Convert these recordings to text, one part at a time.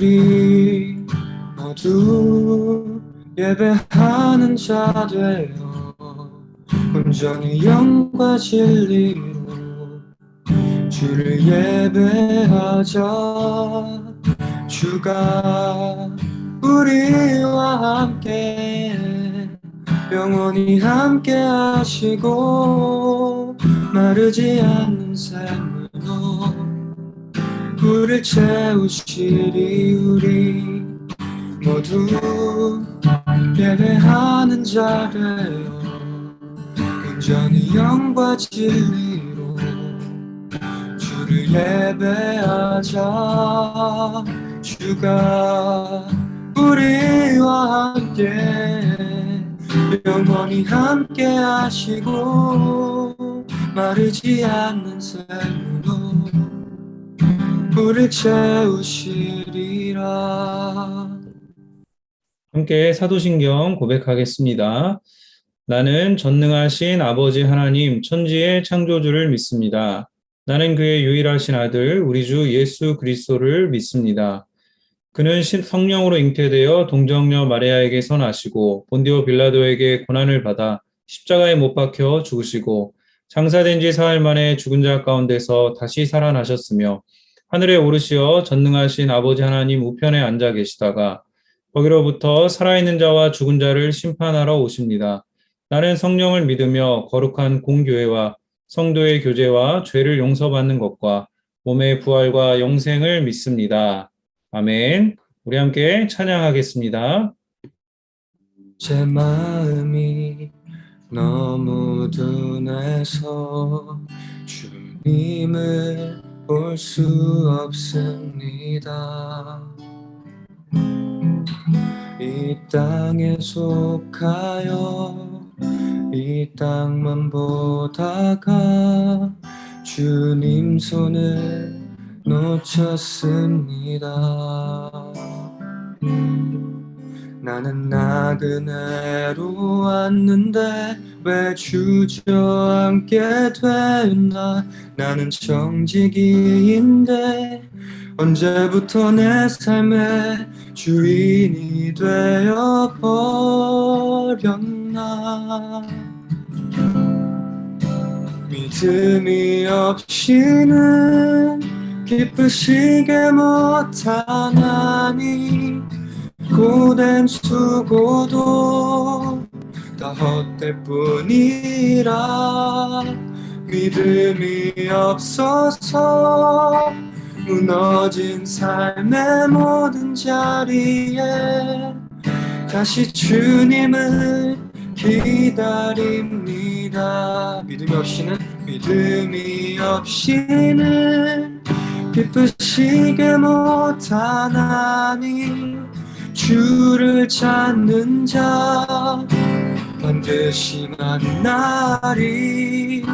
우리 모두 예배하는 자 되어 온전히 영과 진리로 주를 예배하자. 주가 우리와 함께 영원히 함께 하시고 마르지 않는 샘으로 물을 채우시리. 우리 모두 예배하는 자 되어 온전히 영과 진리로 주를 예배하자. 주가 우리와 함께 영원히 함께 하시고 마르지 않는 샘으로 물을 채우시리라. 함께 사도신경 고백하겠습니다. 나는 전능하신 아버지 하나님 천지의 창조주를 믿습니다. 나는 그의 유일하신 아들 우리 주 예수 그리스도를 믿습니다. 그는 성령으로 잉태되어 동정녀 마리아에게서 나시고 본디오 빌라도에게 고난을 받아 십자가에 못 박혀 죽으시고 장사된 지 사흘 만에 죽은 자 가운데서 다시 살아나셨으며 하늘에 오르시어 전능하신 아버지 하나님 우편에 앉아 계시다가 거기로부터 살아있는 자와 죽은 자를 심판하러 오십니다. 나는 성령을 믿으며 거룩한 공교회와 성도의 교제와 죄를 용서받는 것과 몸의 부활과 영생을 믿습니다. 아멘. 우리 함께 찬양하겠습니다. 제 마음이 너무 둔해서 주님을 볼 수 없습니다. 이 땅에 속하여 이 땅만 보다가 주님 손을 놓쳤습니다. 나는 나그네로 왔는데 왜 주저앉게 됐나. 나는 정직이인데 언제부터 내 삶의 주인이 되어 버렸나. 믿음이 없이는 기쁘시게 못하나니 고된 수고도 다 헛될 뿐이라. 믿음이 없어서 무너진 삶의 모든 자리에 다시 주님을 기다립니다. 믿음이 없이는 기쁘시게 못하나니 주를 찾는 자 반드시 만나리.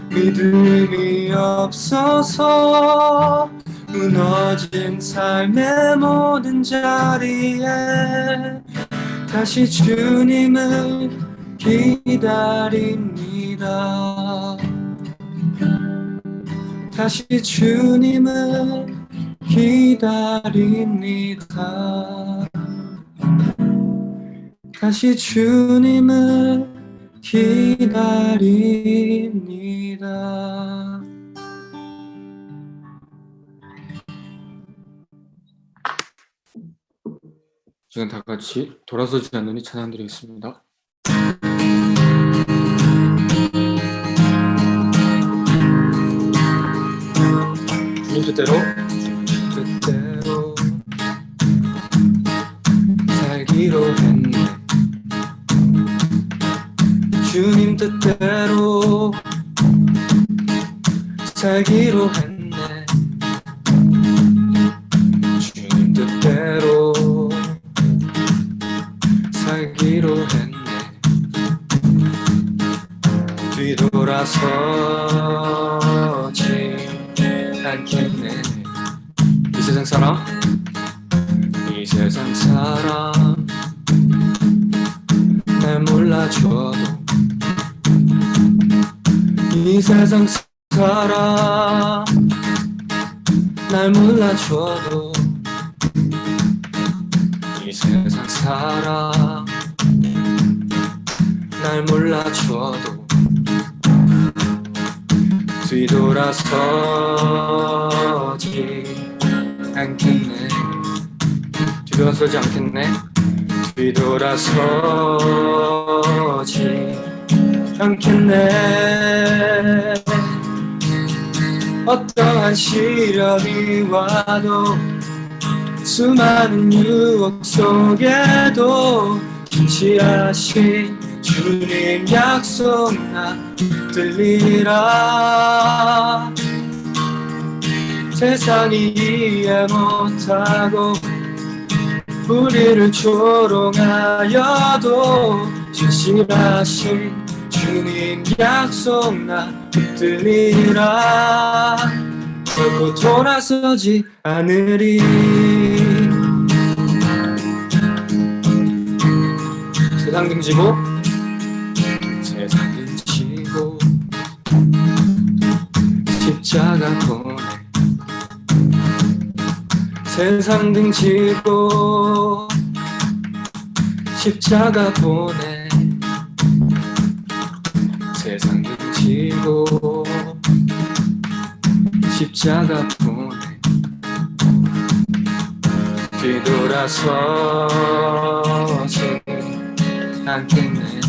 믿음이 없어서 무너진 삶의 모든 자리에 다시 주님을 기다립니다. 다시 주님을 기다립니다. 다시 주님을 기다립니다. 지금 다 같이 돌아서지 않으니 찬양 드리겠습니다. 주님 뜻대로 살기로 했네. 주님 뜻대로 살기로 했네. 주님 뜻대로 살기로 했네. 뒤돌아서지 않겠네. 이 세상 사람 날 몰라줘도 이 세상 사람 날 몰라줘도 세상 사람 날 몰라줘도 뒤돌아서지 않겠네. 뒤돌아서지 않겠네. 뒤돌아서지 않겠네. 어떠한 시련이 와도 수많은 유혹 속에도 진실하신 주님 약속 나 붙들리라. 세상이 이해 못하고 우리를 조롱하여도 진실하신 주님 약속 나 붙들리라. 결코 돌아서지 않으리. 세상 등지고 세상 등지고 십자가 보내. 세상 등지고 십자가 보내. 세상 등지고 십자가 보내. 뒤돌아서지 않겠네.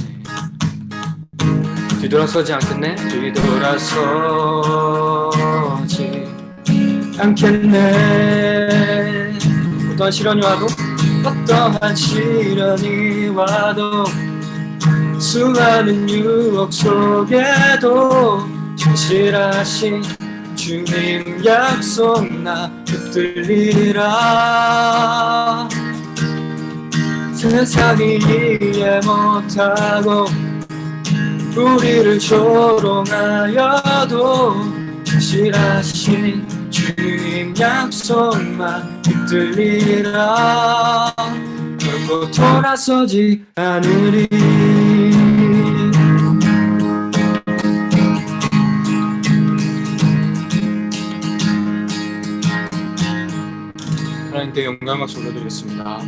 뒤돌아서지 않겠네. 뒤돌아서지 않겠네. 어떠한 시련이 와도 어떠한 시련이 와도 수많은 유혹 속에도 진실하신 주님 약속 나 붙들리라. 세상이 이해 못하고 우리를 조롱하여도 진실하신 주님 약속만 붙들리라. 결코 돌아서지 않으리. 하나님께 영광 박수 올려드리겠습니다.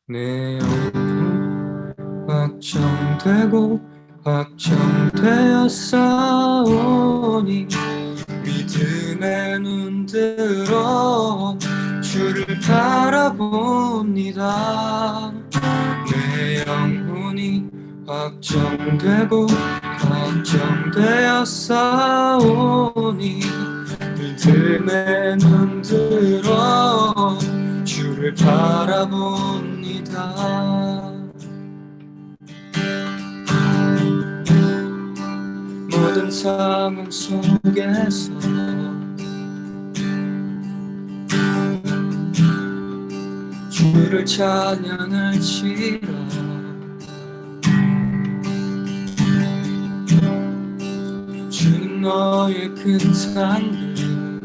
내 영혼 확정되고 확정되었사오니 믿음에 눈들어 주를 바라봅니다. 내 영혼이 확정되고 확정되었사오니 믿음에 눈들어 주를 바라봅니다. 모든 상황 속에서 주를 찬양할지라. 주는 너의 큰 산들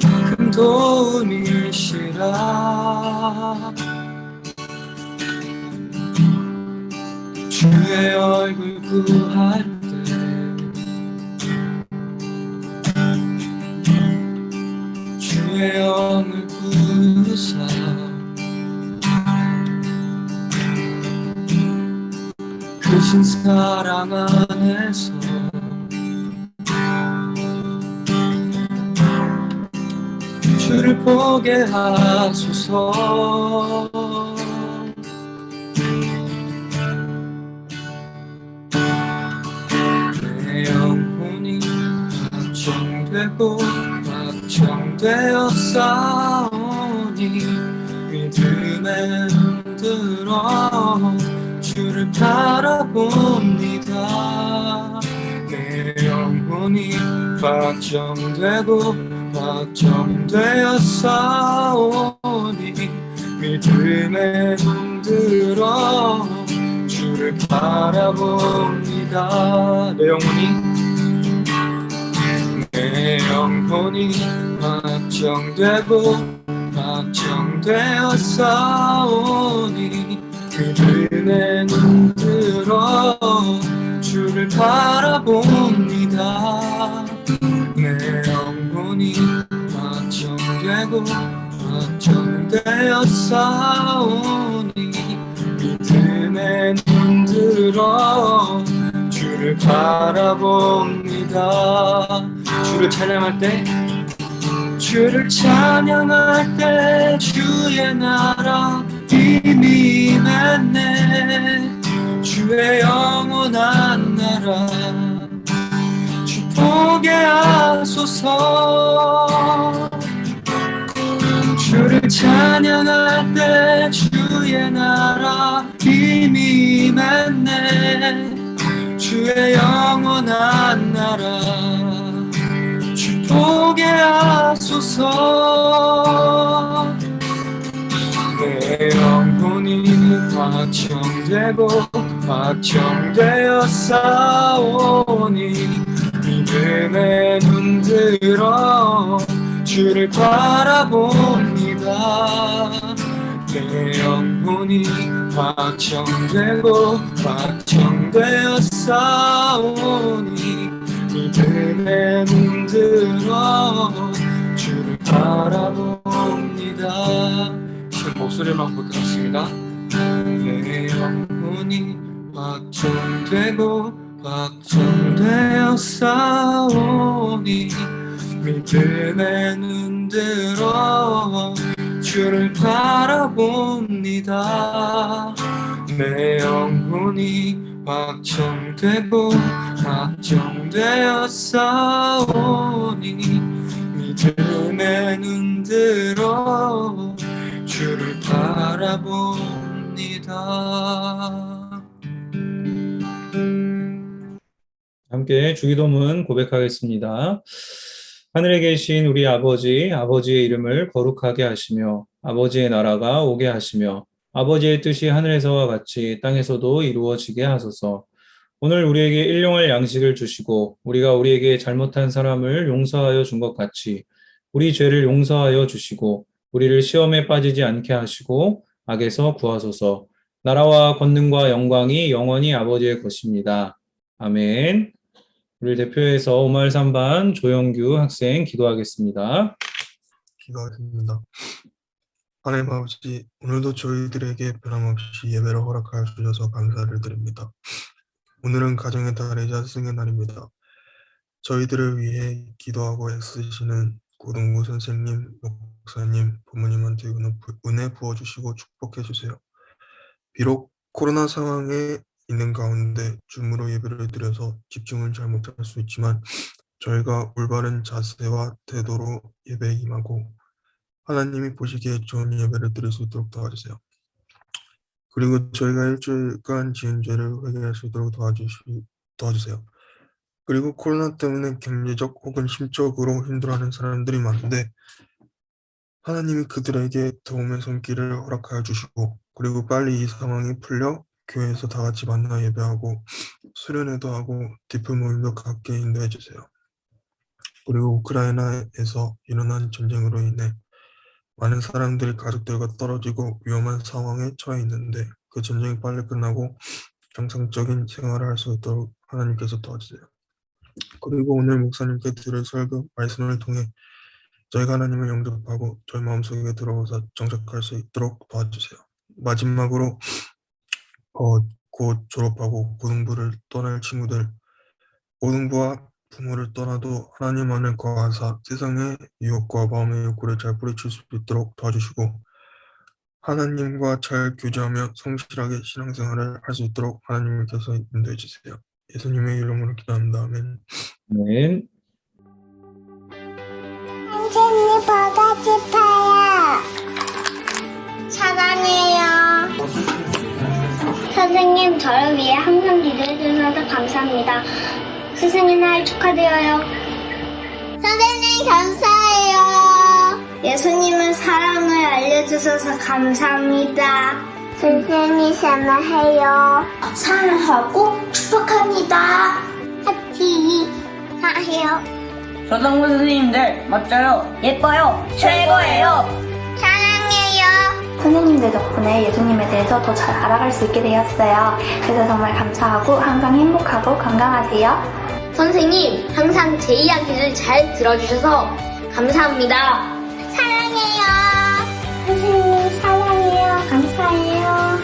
큰 도움이시라. 주의 얼굴 구할 때 주의 영을 부사 크신 사랑 안에서 주를 보게 하소서. 내 영혼이 확정되고 확정되었사오니 믿음에 눈들어 주를 바라봅니다. 내 영혼이 확정되고 확정되었사오니 믿음에 눈들어 주를 바라봅니다. 내 영혼이 확정되고 확정되었사오니 믿음에 눈들어 주를 바라봅니다. 내 영혼이 확정되고 확정되어 싸우니 믿음에 눈들어 주를 바라봅니다. 주를 찬양할 때 주의 나라 이미 임했네. 주의 영원한 나라 축복의 하소서. 주를 찬양할 때 주의 나라 이미 임했네. 주의 영원한 나라 축복의 하소서. 내 영혼이 확정되고 확정되어 싸우니 믿음에 눈들어 주를 바라봅니다. 내 영혼이 확정되고 확정되어 싸우니 믿음에 눈들어 주를 바라봅니다. 지금 목소리만 부탁드립니다. 내 영혼이 확정되고 확정되어 싸우니 믿음에 눈들어 주를 바라봅니다. 내 영혼이 확정되고 확정되어 싸우니 믿음에 눈들어 주를 바라봅니다. 함께 주기도문 고백하겠습니다. 하늘에 계신 우리 아버지, 아버지의 이름을 거룩하게 하시며 아버지의 나라가 오게 하시며 아버지의 뜻이 하늘에서와 같이 땅에서도 이루어지게 하소서. 오늘 우리에게 일용할 양식을 주시고 우리가 우리에게 잘못한 사람을 용서하여 준 것 같이 우리 죄를 용서하여 주시고 우리를 시험에 빠지지 않게 하시고 악에서 구하소서. 나라와 권능과 영광이 영원히 아버지의 것입니다. 아멘. 우리를 대표해서 5말 3반 조영규 학생 기도하겠습니다. 기도하겠습니다. 하나님 아버지, 오늘도 저희들에게 변함없이 예배를 허락하여 주셔서 감사를 드립니다. 오늘은 가정의 달이자 스승의 날입니다. 저희들을 위해 기도하고 애쓰시는 고등부 선생님, 목사님, 부모님한테 은혜 부어주시고 축복해 주세요. 비록 코로나 상황에 있는 가운데 줌으로 예배를 드려서 집중을 잘 못할 수 있지만 저희가 올바른 자세와 태도로 예배에 임하고 하나님이 보시기에 좋은 예배를 드릴 수 있도록 도와주세요. 그리고 저희가 일주일간 지은 죄를 회개할 수 있도록 도와주세요. 그리고 코로나 때문에 경제적 혹은 심적으로 힘들어하는 사람들이 많은데 하나님이 그들에게 도움의 손길을 허락하여 주시고 그리고 빨리 이 상황이 풀려 교회에서 다 같이 만나 예배하고 수련회도 하고 디플 모임도 갖게 인도해 주세요. 그리고 우크라이나에서 일어난 전쟁으로 인해 많은 사람들이 가족들과 떨어지고 위험한 상황에 처해 있는데 그 전쟁이 빨리 끝나고 정상적인 생활을 할 수 있도록 하나님께서 도와주세요. 그리고 오늘 목사님께 들을 설교 말씀을 통해 저희가 하나님을 영접하고 저희 마음속에 들어오서 정착할 수 있도록 도와주세요. 마지막으로 곧 졸업하고 고등부를 떠날 친구들, 고등부와 부모를 떠나도 하나님 안에 거하사 세상의 유혹과 마음의 욕구를 잘 뿌리칠 수 있도록 도와주시고 하나님과 잘 교제하며 성실하게 신앙생활을 할 수 있도록 하나님께서 인도해 주세요. 예수님의 이름으로 기도합니다. 아멘. 아멘. 선생님 보고 싶어요. 사랑해요. 선생님 저를 위해 항상 기도해 주셔서 감사합니다. 스승의 날 축하드려요. 선생님 감사해요. 예수님의 사랑을 알려주셔서 감사합니다. 선생님 사랑해요. 사랑하고 축복합니다. 같이 사랑해요. 조성부 선생님들 멋져요, 예뻐요, 최고예요. 사랑해요. 선생님들 덕분에 예수님에 대해서 더 잘 알아갈 수 있게 되었어요. 그래서 정말 감사하고 항상 행복하고 건강하세요. 선생님, 항상 제 이야기를 잘 들어주셔서 감사합니다. 사랑해요. 선생님, 사랑해요. 감사해요.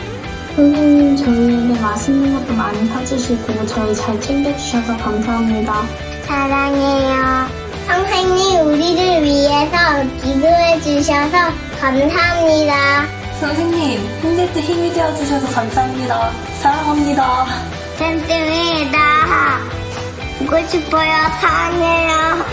선생님, 저희에게 맛있는 것도 많이 사주시고 저희 잘 챙겨주셔서 감사합니다. 사랑해요. 선생님, 우리를 위해서 기도해 주셔서 감사합니다. 선생님, 힘들 때 힘이 되어주셔서 감사합니다. 사랑합니다. 쌤쌤이다. 보고 싶어요. 사랑해요.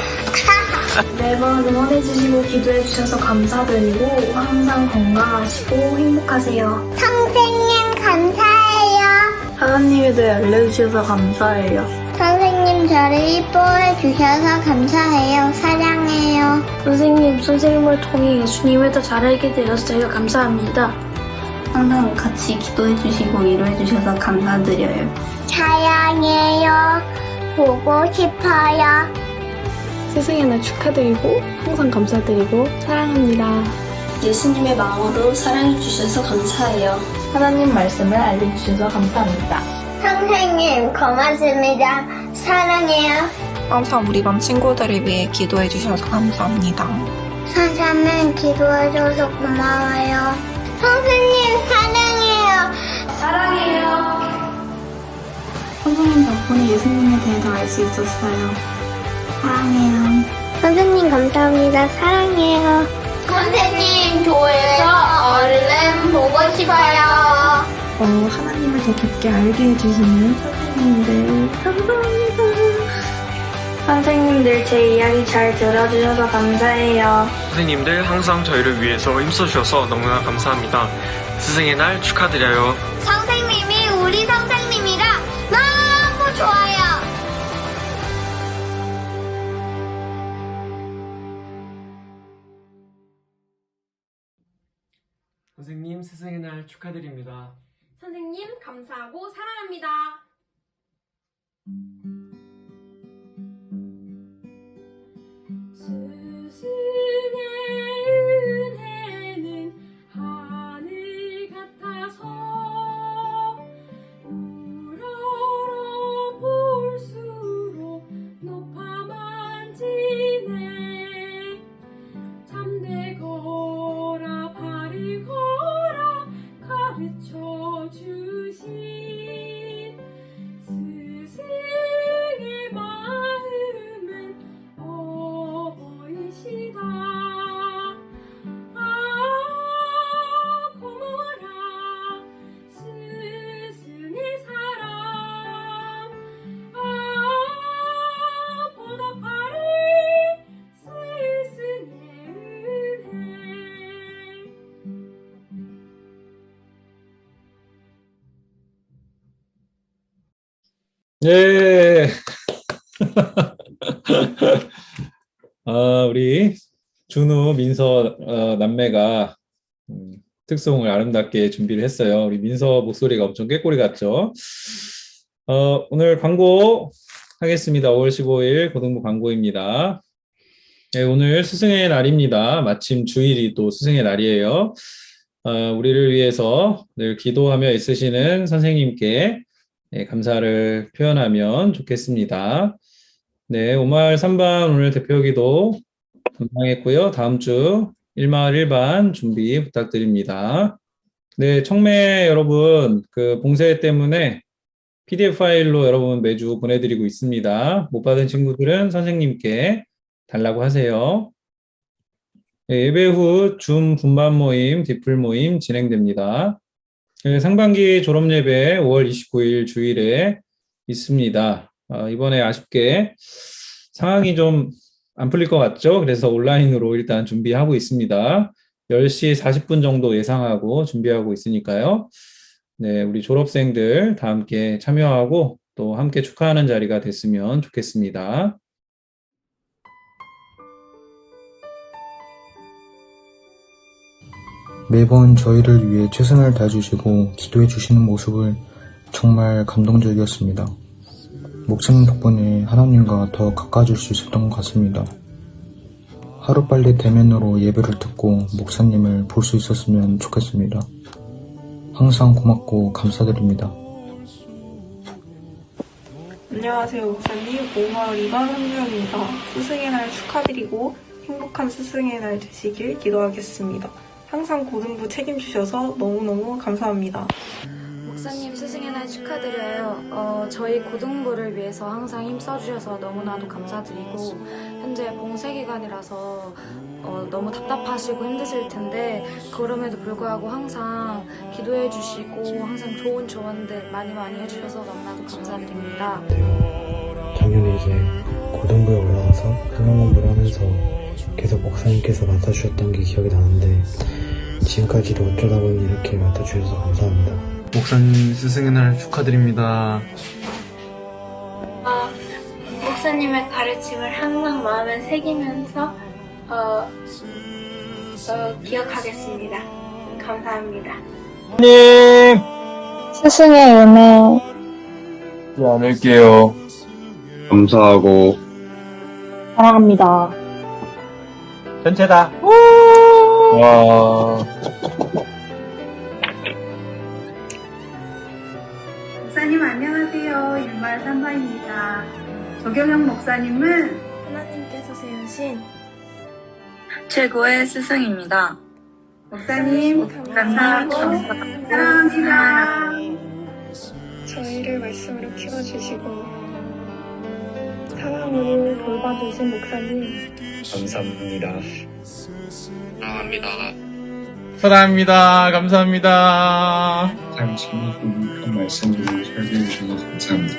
매번 응원해주시고 기도해주셔서 감사드리고 항상 건강하시고 행복하세요. 선생님, 감사해요. 하나님에 대해 알려주셔서 감사해요. 선생님, 저를 이뻐해 주셔서 감사해요. 사랑해요. 선생님을 통해 예수님을 더 잘 알게 되었어요. 감사합니다. 항상 같이 기도해주시고 위로해주셔서 감사드려요. 사랑해요. 보고 싶어요. 스승의 날 축하드리고 항상 감사드리고 사랑합니다. 예수님의 마음으로 사랑해주셔서 감사해요. 하나님 말씀을 알려주셔서 감사합니다. 선생님, 고맙습니다. 사랑해요. 항상 우리 반 친구들을 위해 기도해 주셔서 감사합니다. 선생님, 기도해줘서 고마워요. 선생님, 사랑해요. 사랑해요. 선생님 덕분에 예수님에 대해서 알 수 있었어요. 사랑해요. 선생님, 감사합니다. 사랑해요. 선생님, 교회에서 얼른 보고 싶어요. 하나님을 더 깊게 알게 해주시는 선생님들 감사합니다. 선생님들 제 이야기 잘 들어주셔서 감사해요. 선생님들 항상 저희를 위해서 힘써주셔서 너무나 감사합니다. 스승의 날 축하드려요. 선생님이 우리 선생님이라 너무 좋아요. 선생님 스승의 날 축하드립니다. 선생님, 감사하고 사랑합니다. 스승의 은혜는 하늘 같아서 우러러 볼수록 높아만 지네. 잠되거라 바르거라 가르쳐 주신 스승의 마음은 어버이시다. 아, 고마워라 스승의 사랑. 아, 보답하리 스승의 은혜. 네. 우리 준우, 민서 남매가 특송을 아름답게 준비를 했어요. 우리 민서 목소리가 엄청 꾀꼬리 같죠? 오늘 광고 하겠습니다. 5월 15일 고등부 광고입니다. 네, 오늘 스승의 날입니다. 마침 주일이 또 스승의 날이에요. 우리를 위해서 늘 기도하며 있으시는 선생님께 감사를 표현하면 좋겠습니다. 네, 5마을 3반 오늘 대표기도 분당했고요. 다음 주 1마을 1반 준비 부탁드립니다. 네, 청매 여러분, 그 봉쇄 때문에 PDF 파일로 여러분 매주 보내드리고 있습니다. 못 받은 친구들은 선생님께 달라고 하세요. 네, 예배 후 줌 분반 모임, 디플 모임 진행됩니다. 상반기 졸업예배 5월 29일 주일에 있습니다. 이번에 아쉽게 상황이 좀 안 풀릴 것 같죠? 그래서 온라인으로 일단 준비하고 있습니다. 10시 40분 정도 예상하고 준비하고 있으니까요. 네, 우리 졸업생들 다 함께 참여하고 또 함께 축하하는 자리가 됐으면 좋겠습니다. 매번 저희를 위해 최선을 다해주시고 기도해 주시는 모습을 정말 감동적이었습니다. 목사님 덕분에 하나님과 더 가까워질 수 있었던 것 같습니다. 하루빨리 대면으로 예배를 듣고 목사님을 볼 수 있었으면 좋겠습니다. 항상 고맙고 감사드립니다. 안녕하세요, 목사님. 5월 2반 한주영입니다. 스승의 날 축하드리고 행복한 스승의 날 되시길 기도하겠습니다. 항상 고등부 책임주셔서 너무너무 감사합니다. 목사님 스승의 날 축하드려요. 저희 고등부를 위해서 항상 힘써주셔서 너무나도 감사드리고 현재 봉쇄 기간이라서 너무 답답하시고 힘드실 텐데 그럼에도 불구하고 항상 기도해 주시고 항상 좋은 조언들 많이 해주셔서 너무나도 감사드립니다. 작년에 이제 고등부에 올라와서 성경 공부를 하면서 계속 목사님께서 맡아주셨던 게 기억이 나는데 지금까지도 어쩌다 보니 이렇게 맡아주셔서 감사합니다. 목사님 스승의 날 축하드립니다. 목사님의 가르침을 항상 마음에 새기면서 기억하겠습니다. 감사합니다. 스승의 은혜 않을게요. 감사하고 사랑합니다. 전체다. 와. 목사님 안녕하세요. 윤말 산바입니다. 조경영 목사님은 하나님께서 세우신 최고의 스승입니다. 목사님 감사하고 사랑합니다. 저희를 말씀으로 키워주시고 사랑으로 돌봐주신 목사님 감사합니다. 사랑합니다. 감사합니다. 참 재미있고 유익한 말씀을 설교해 주셔서 감사합니다.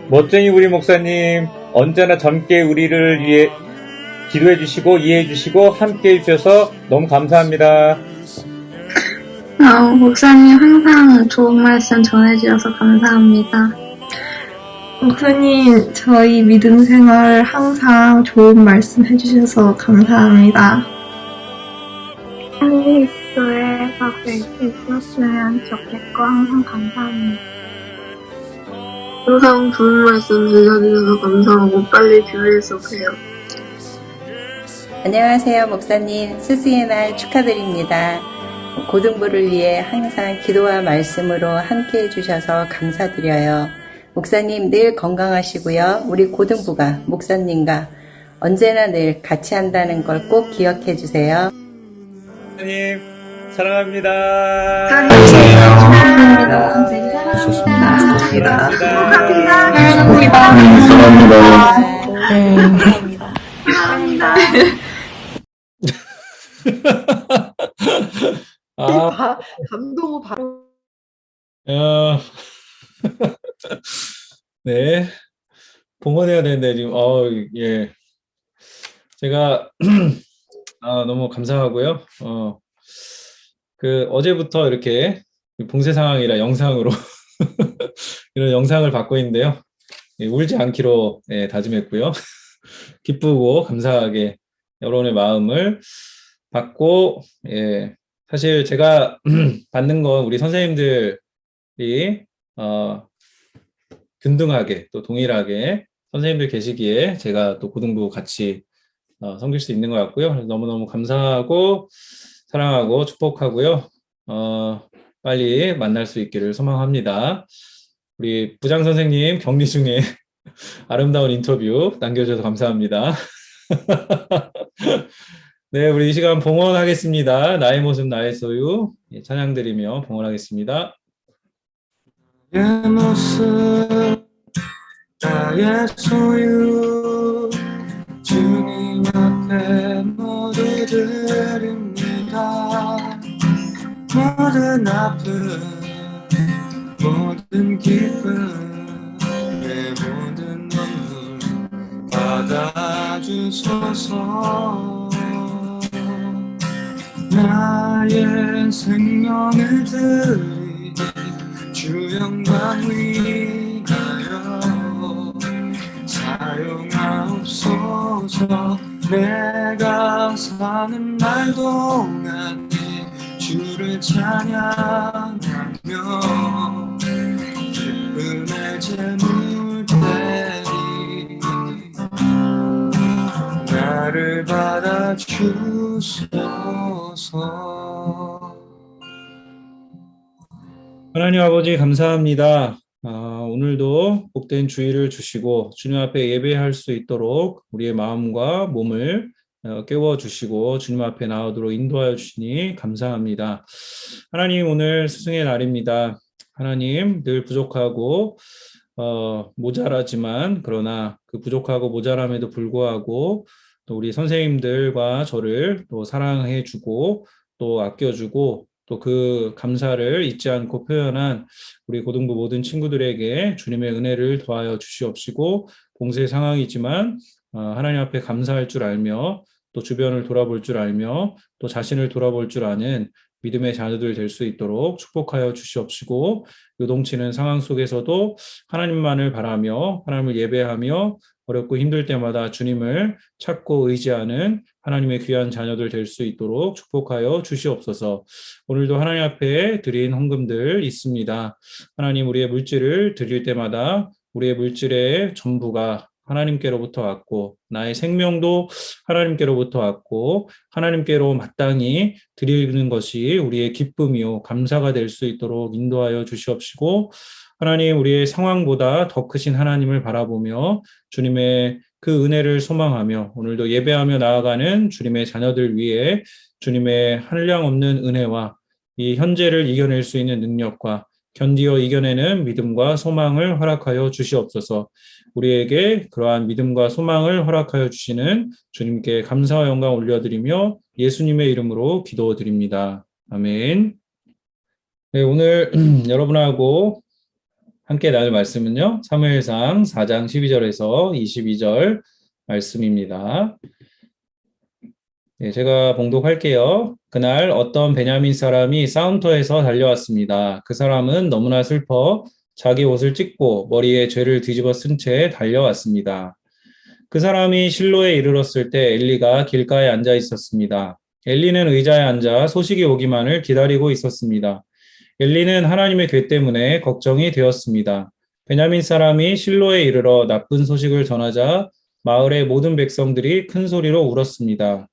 멋쟁이 우리 목사님, 언제나 젊게 우리를 위해 기도해 주시고 이해해 주시고 함께 해 주셔서 너무 감사합니다. 목사님 항상 좋은 말씀 전해주셔서 감사합니다. 목사님 저희 믿음 생활 항상 좋은 말씀 해주셔서 감사합니다. 한국교회에서 뵐 수 있었으면 좋겠고 항상 감사합니다. 항상 좋은 말씀 들려주셔서 감사하고 빨리 교회에서 봬요. 안녕하세요, 목사님. 스승의 날 축하드립니다. 고등부를 위해 항상 기도와 말씀으로 함께 해주셔서 감사드려요. 목사님 늘 건강하시고요. 우리 고등부가 목사님과 언제나 늘 같이 한다는 걸 꼭 기억해 주세요. 목사님, 사랑합니다. 감동을 바로. 네. 봉헌해야 되는데, 지금, 예. 제가, 너무 감사하고요. 어제부터 이렇게 봉쇄 상황이라 영상으로 이런 영상을 받고 있는데요. 예, 울지 않기로 다짐했고요. 기쁘고 감사하게 여러분의 마음을 받고, 예, 사실 제가 받는 건 우리 선생님들이 균등하게 또 동일하게 선생님들 계시기에 제가 또 고등부 같이 섬길 수 있는 것 같고요. 그래서 너무너무 감사하고 사랑하고 축복하고요. 빨리 만날 수 있기를 소망합니다. 우리 부장 선생님 격리 중에 아름다운 인터뷰 남겨주셔서 감사합니다. 네, 우리 이 시간 봉헌하겠습니다. 나의 모습 나의 소유 찬양 드리며 봉헌하겠습니다. 나의 모습 나의 소유 주님 앞에 모두 드립니다. 모든 아픔 모든 기쁨 내 모든 눈물 받아주소서. 나의 생명을 드리 주 영광 위하여 사용하옵소서. 내가 사는 날 동안에 주를 찬양하며 기쁨의 제물 드리 나를 받아주소서. 하나님 아버지 감사합니다. 오늘도 복된 주의를 주시고 주님 앞에 예배할 수 있도록 우리의 마음과 몸을 깨워주시고 주님 앞에 나오도록 인도하여 주시니 감사합니다. 하나님, 오늘 스승의 날입니다. 하나님, 늘 부족하고 모자라지만 그러나 그 부족하고 모자람에도 불구하고 또 우리 선생님들과 저를 또 사랑해 주고 또 아껴주고 또 그 감사를 잊지 않고 표현한 우리 고등부 모든 친구들에게 주님의 은혜를 더하여 주시옵시고, 봉쇄 상황이지만 하나님 앞에 감사할 줄 알며 또 주변을 돌아볼 줄 알며 또 자신을 돌아볼 줄 아는 믿음의 자녀들 될 수 있도록 축복하여 주시옵시고, 요동치는 상황 속에서도 하나님만을 바라며 하나님을 예배하며 어렵고 힘들 때마다 주님을 찾고 의지하는 하나님의 귀한 자녀들 될 수 있도록 축복하여 주시옵소서. 오늘도 하나님 앞에 드린 헌금들 있습니다. 하나님, 우리의 물질을 드릴 때마다 우리의 물질의 전부가 하나님께로부터 왔고 나의 생명도 하나님께로부터 왔고 하나님께로 마땅히 드리는 것이 우리의 기쁨이요 감사가 될 수 있도록 인도하여 주시옵시고, 하나님, 우리의 상황보다 더 크신 하나님을 바라보며 주님의 그 은혜를 소망하며 오늘도 예배하며 나아가는 주님의 자녀들 위해 주님의 한량없는 은혜와 이 현재를 이겨낼 수 있는 능력과 견디어 이겨내는 믿음과 소망을 허락하여 주시옵소서. 우리에게 그러한 믿음과 소망을 허락하여 주시는 주님께 감사와 영광 올려드리며 예수님의 이름으로 기도드립니다. 아멘. 네, 오늘 여러분하고 함께 나눌 말씀은요, 사무엘상 4장 12절에서 22절 말씀입니다. 네, 제가 봉독할게요. 그날 어떤 베냐민 사람이 싸움터에서 달려왔습니다. 그 사람은 너무나 슬퍼 자기 옷을 찢고 머리에 죄를 뒤집어 쓴 채 달려왔습니다. 그 사람이 실로에 이르렀을 때 엘리가 길가에 앉아 있었습니다. 엘리는 의자에 앉아 소식이 오기만을 기다리고 있었습니다. 엘리는 하나님의 괴 때문에 걱정이 되었습니다. 베냐민 사람이 실로에 이르러 나쁜 소식을 전하자 마을의 모든 백성들이 큰 소리로 울었습니다.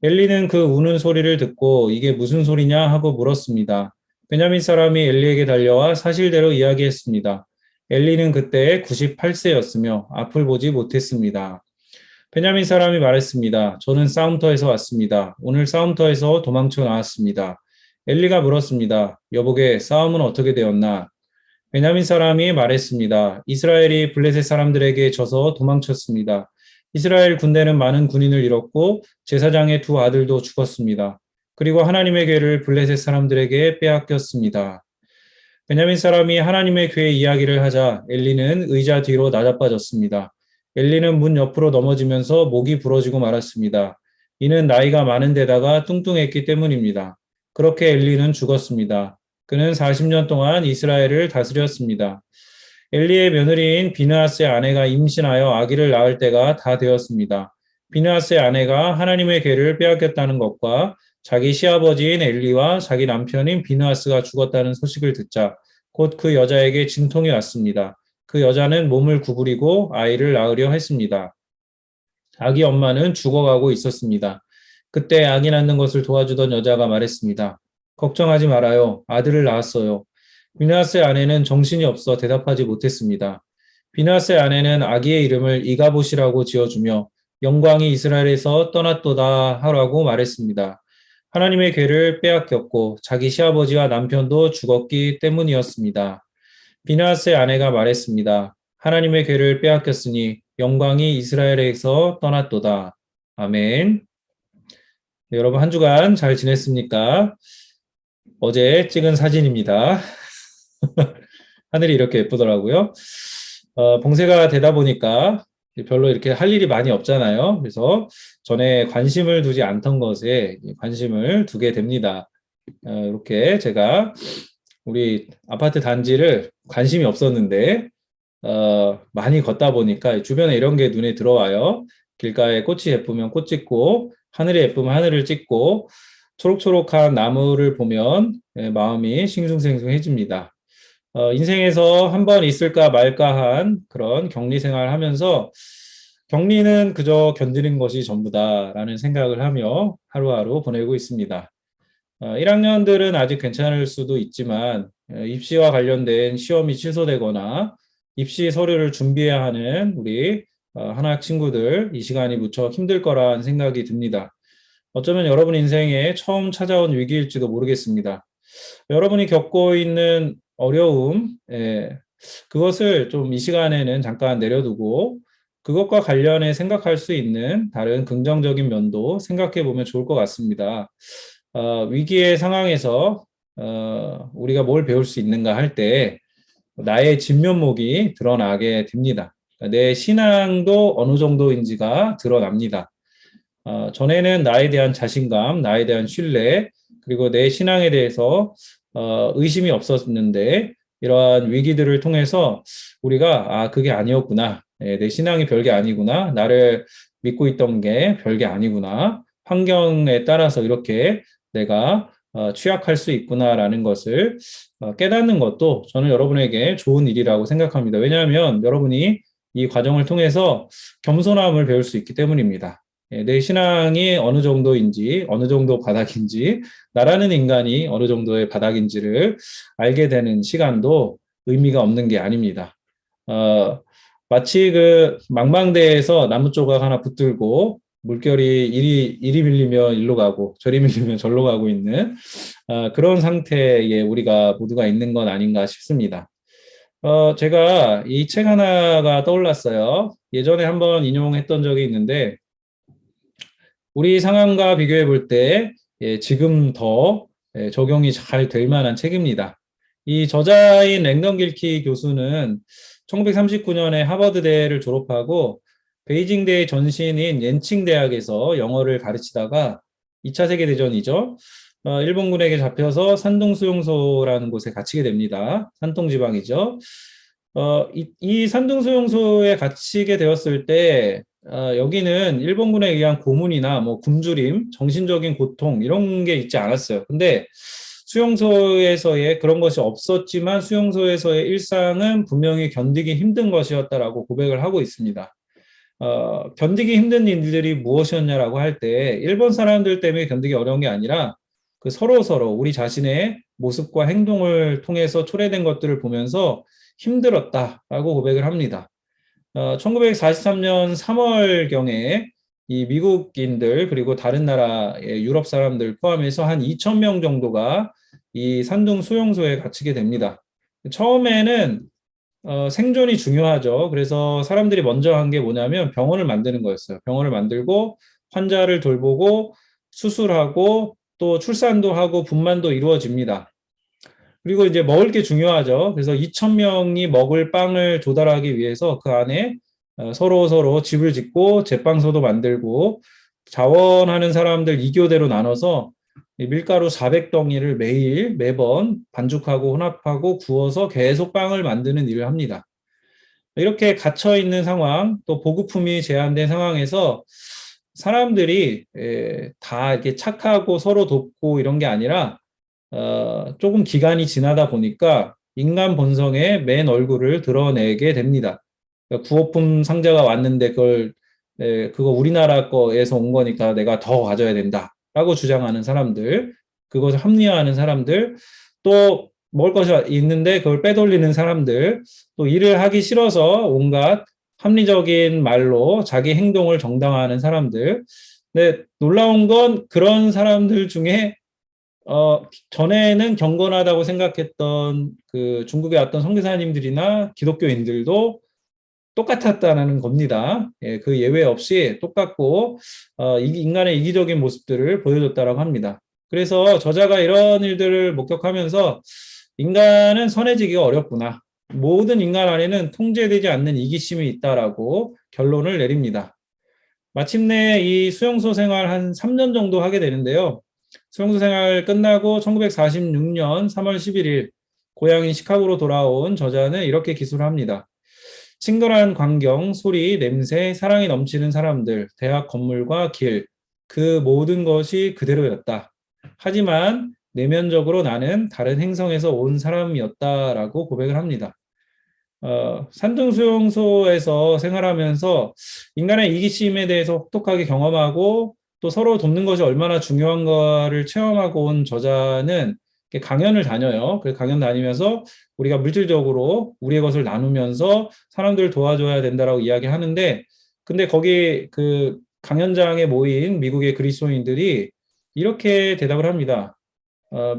엘리는 그 우는 소리를 듣고 이게 무슨 소리냐 하고 물었습니다. 베냐민 사람이 엘리에게 달려와 사실대로 이야기했습니다. 엘리는 그때 98세였으며 앞을 보지 못했습니다. 베냐민 사람이 말했습니다. 저는 싸움터에서 왔습니다. 오늘 싸움터에서 도망쳐 나왔습니다. 엘리가 물었습니다. 여보게, 싸움은 어떻게 되었나? 베냐민 사람이 말했습니다. 이스라엘이 블레셋 사람들에게 져서 도망쳤습니다. 이스라엘 군대는 많은 군인을 잃었고 제사장의 두 아들도 죽었습니다. 그리고 하나님의 괴를 블레셋 사람들에게 빼앗겼습니다. 베냐민 사람이 하나님의 괴 이야기를 하자 엘리는 의자 뒤로 낮아빠졌습니다. 엘리는 문 옆으로 넘어지면서 목이 부러지고 말았습니다. 이는 나이가 많은 데다가 뚱뚱했기 때문입니다. 그렇게 엘리는 죽었습니다. 그는 40년 동안 이스라엘을 다스렸습니다. 엘리의 며느리인 비느하스의 아내가 임신하여 아기를 낳을 때가 다 되었습니다. 비느하스의 아내가 하나님의 괴를 빼앗겼다는 것과 자기 시아버지인 엘리와 자기 남편인 비느하스가 죽었다는 소식을 듣자 곧 그 여자에게 진통이 왔습니다. 그 여자는 몸을 구부리고 아이를 낳으려 했습니다. 아기 엄마는 죽어가고 있었습니다. 그때 아기 낳는 것을 도와주던 여자가 말했습니다. 걱정하지 말아요. 아들을 낳았어요. 비느하스의 아내는 정신이 없어 대답하지 못했습니다. 비느하스의 아내는 아기의 이름을 이가봇이라고 지어주며 영광이 이스라엘에서 떠났도다 하라고 말했습니다. 하나님의 괴를 빼앗겼고 자기 시아버지와 남편도 죽었기 때문이었습니다. 비느하스의 아내가 말했습니다. 하나님의 괴를 빼앗겼으니 영광이 이스라엘에서 떠났도다. 아멘. 네, 여러분 한 주간 잘 지냈습니까? 어제 찍은 사진입니다. 하늘이 이렇게 예쁘더라고요. 봉쇄가 되다 보니까 별로 이렇게 할 일이 많이 없잖아요. 그래서 전에 관심을 두지 않던 것에 관심을 두게 됩니다. 이렇게 제가 우리 아파트 단지를 관심이 없었는데 많이 걷다 보니까 주변에 이런 게 눈에 들어와요. 길가에 꽃이 예쁘면 꽃 찍고 하늘이 예쁘면 하늘을 찍고 초록초록한 나무를 보면 마음이 싱숭생숭해집니다. 인생에서 한 번 있을까 말까 한 그런 격리 생활을 하면서 격리는 그저 견디는 것이 전부다라는 생각을 하며 하루하루 보내고 있습니다. 1학년들은 아직 괜찮을 수도 있지만 입시와 관련된 시험이 취소되거나 입시 서류를 준비해야 하는 우리 한학 친구들 이 시간이 무척 힘들 거란 생각이 듭니다. 어쩌면 여러분 인생에 처음 찾아온 위기일지도 모르겠습니다. 여러분이 겪고 있는 어려움, 그것을 좀 이 시간에는 잠깐 내려두고 그것과 관련해 생각할 수 있는 다른 긍정적인 면도 생각해 보면 좋을 것 같습니다. 위기의 상황에서 우리가 뭘 배울 수 있는가 할 때 나의 진면목이 드러나게 됩니다. 내 신앙도 어느 정도인지가 드러납니다. 전에는 나에 대한 자신감, 나에 대한 신뢰, 그리고 내 신앙에 대해서 의심이 없었는데 이러한 위기들을 통해서 우리가 그게 아니었구나. 내 신앙이 별게 아니구나. 나를 믿고 있던 게 별게 아니구나. 환경에 따라서 이렇게 내가 취약할 수 있구나라는 것을 깨닫는 것도 저는 여러분에게 좋은 일이라고 생각합니다. 왜냐하면 여러분이 이 과정을 통해서 겸손함을 배울 수 있기 때문입니다. 내 신앙이 어느 정도인지, 어느 정도 바닥인지, 나라는 인간이 어느 정도의 바닥인지를 알게 되는 시간도 의미가 없는 게 아닙니다. 마치 그 망망대해에서 나무 조각 하나 붙들고 물결이 이리 밀리면 일로 가고 저리 밀리면 절로 가고 있는 그런 상태에 우리가 모두가 있는 건 아닌가 싶습니다. 제가 이 책 하나가 떠올랐어요. 예전에 한번 인용했던 적이 있는데 우리 상황과 비교해 볼 때 지금 더 적용이 잘 될 만한 책입니다. 이 저자인 랭던 길키 교수는 1939년에 하버드대를 졸업하고 베이징대의 전신인 옌칭 대학에서 영어를 가르치다가 2차 세계대전이죠. 일본군에게 잡혀서 산둥 수용소라는 곳에 갇히게 됩니다. 산동 지방이죠. 이 산둥 수용소에 갇히게 되었을 때 여기는 일본군에 의한 고문이나 뭐 굶주림, 정신적인 고통 이런 게 있지 않았어요. 근데 수용소에서의 그런 것이 없었지만 수용소에서의 일상은 분명히 견디기 힘든 것이었다라고 고백을 하고 있습니다. 견디기 힘든 일들이 무엇이었냐라고 할 때 일본 사람들 때문에 견디기 어려운 게 아니라 그 서로 우리 자신의 모습과 행동을 통해서 초래된 것들을 보면서 힘들었다라고 고백을 합니다. 1943년 3월경에 이 미국인들 그리고 다른 나라의 유럽 사람들 포함해서 한 2,000명 정도가 이 산둥 수용소에 갇히게 됩니다. 처음에는 생존이 중요하죠. 그래서 사람들이 먼저 한 게 뭐냐면 병원을 만드는 거였어요. 병원을 만들고 환자를 돌보고 수술하고 또 출산도 하고 분만도 이루어집니다. 그리고 이제 먹을 게 중요하죠. 그래서 2,000명이 먹을 빵을 조달하기 위해서 그 안에 서로 집을 짓고 제빵소도 만들고 자원하는 사람들 2교대로 나눠서 밀가루 400덩이를 매번 반죽하고 혼합하고 구워서 계속 빵을 만드는 일을 합니다. 이렇게 갇혀있는 상황, 또 보급품이 제한된 상황에서 사람들이 다 이렇게 착하고 서로 돕고 이런 게 아니라 조금 기간이 지나다 보니까 인간 본성의 맨 얼굴을 드러내게 됩니다. 그러니까 구호품 상자가 왔는데 그거 우리나라 거에서 온 거니까 내가 더 가져야 된다 라고 주장하는 사람들, 그것을 합리화하는 사람들, 또 먹을 것이 있는데 그걸 빼돌리는 사람들, 또 일을 하기 싫어서 온갖 합리적인 말로 자기 행동을 정당화하는 사람들. 근데 놀라운 건 그런 사람들 중에 전에는 경건하다고 생각했던 그 중국의 어떤 선교사님들이나 기독교인들도 똑같았다는 겁니다. 그 예외 없이 똑같고 인간의 이기적인 모습들을 보여줬다고 합니다. 그래서 저자가 이런 일들을 목격하면서 인간은 선해지기가 어렵구나. 모든 인간 안에는 통제되지 않는 이기심이 있다라고 결론을 내립니다. 마침내 이 수용소 생활 한 3년 정도 하게 되는데요. 수용소 생활 끝나고 1946년 3월 11일 고향인 시카고로 돌아온 저자는 이렇게 기술을 합니다. 친근한 광경, 소리, 냄새, 사랑이 넘치는 사람들, 대학 건물과 길, 그 모든 것이 그대로였다. 하지만 내면적으로 나는 다른 행성에서 온 사람이었다라고 고백을 합니다. 산둥수용소에서 생활하면서 인간의 이기심에 대해서 혹독하게 경험하고 또 서로 돕는 것이 얼마나 중요한가를 체험하고 온 저자는 강연을 다녀요. 그 강연 다니면서 우리가 물질적으로 우리의 것을 나누면서 사람들을 도와줘야 된다라고 이야기하는데, 근데 거기 그 강연장에 모인 미국의 그리스도인들이 이렇게 대답을 합니다.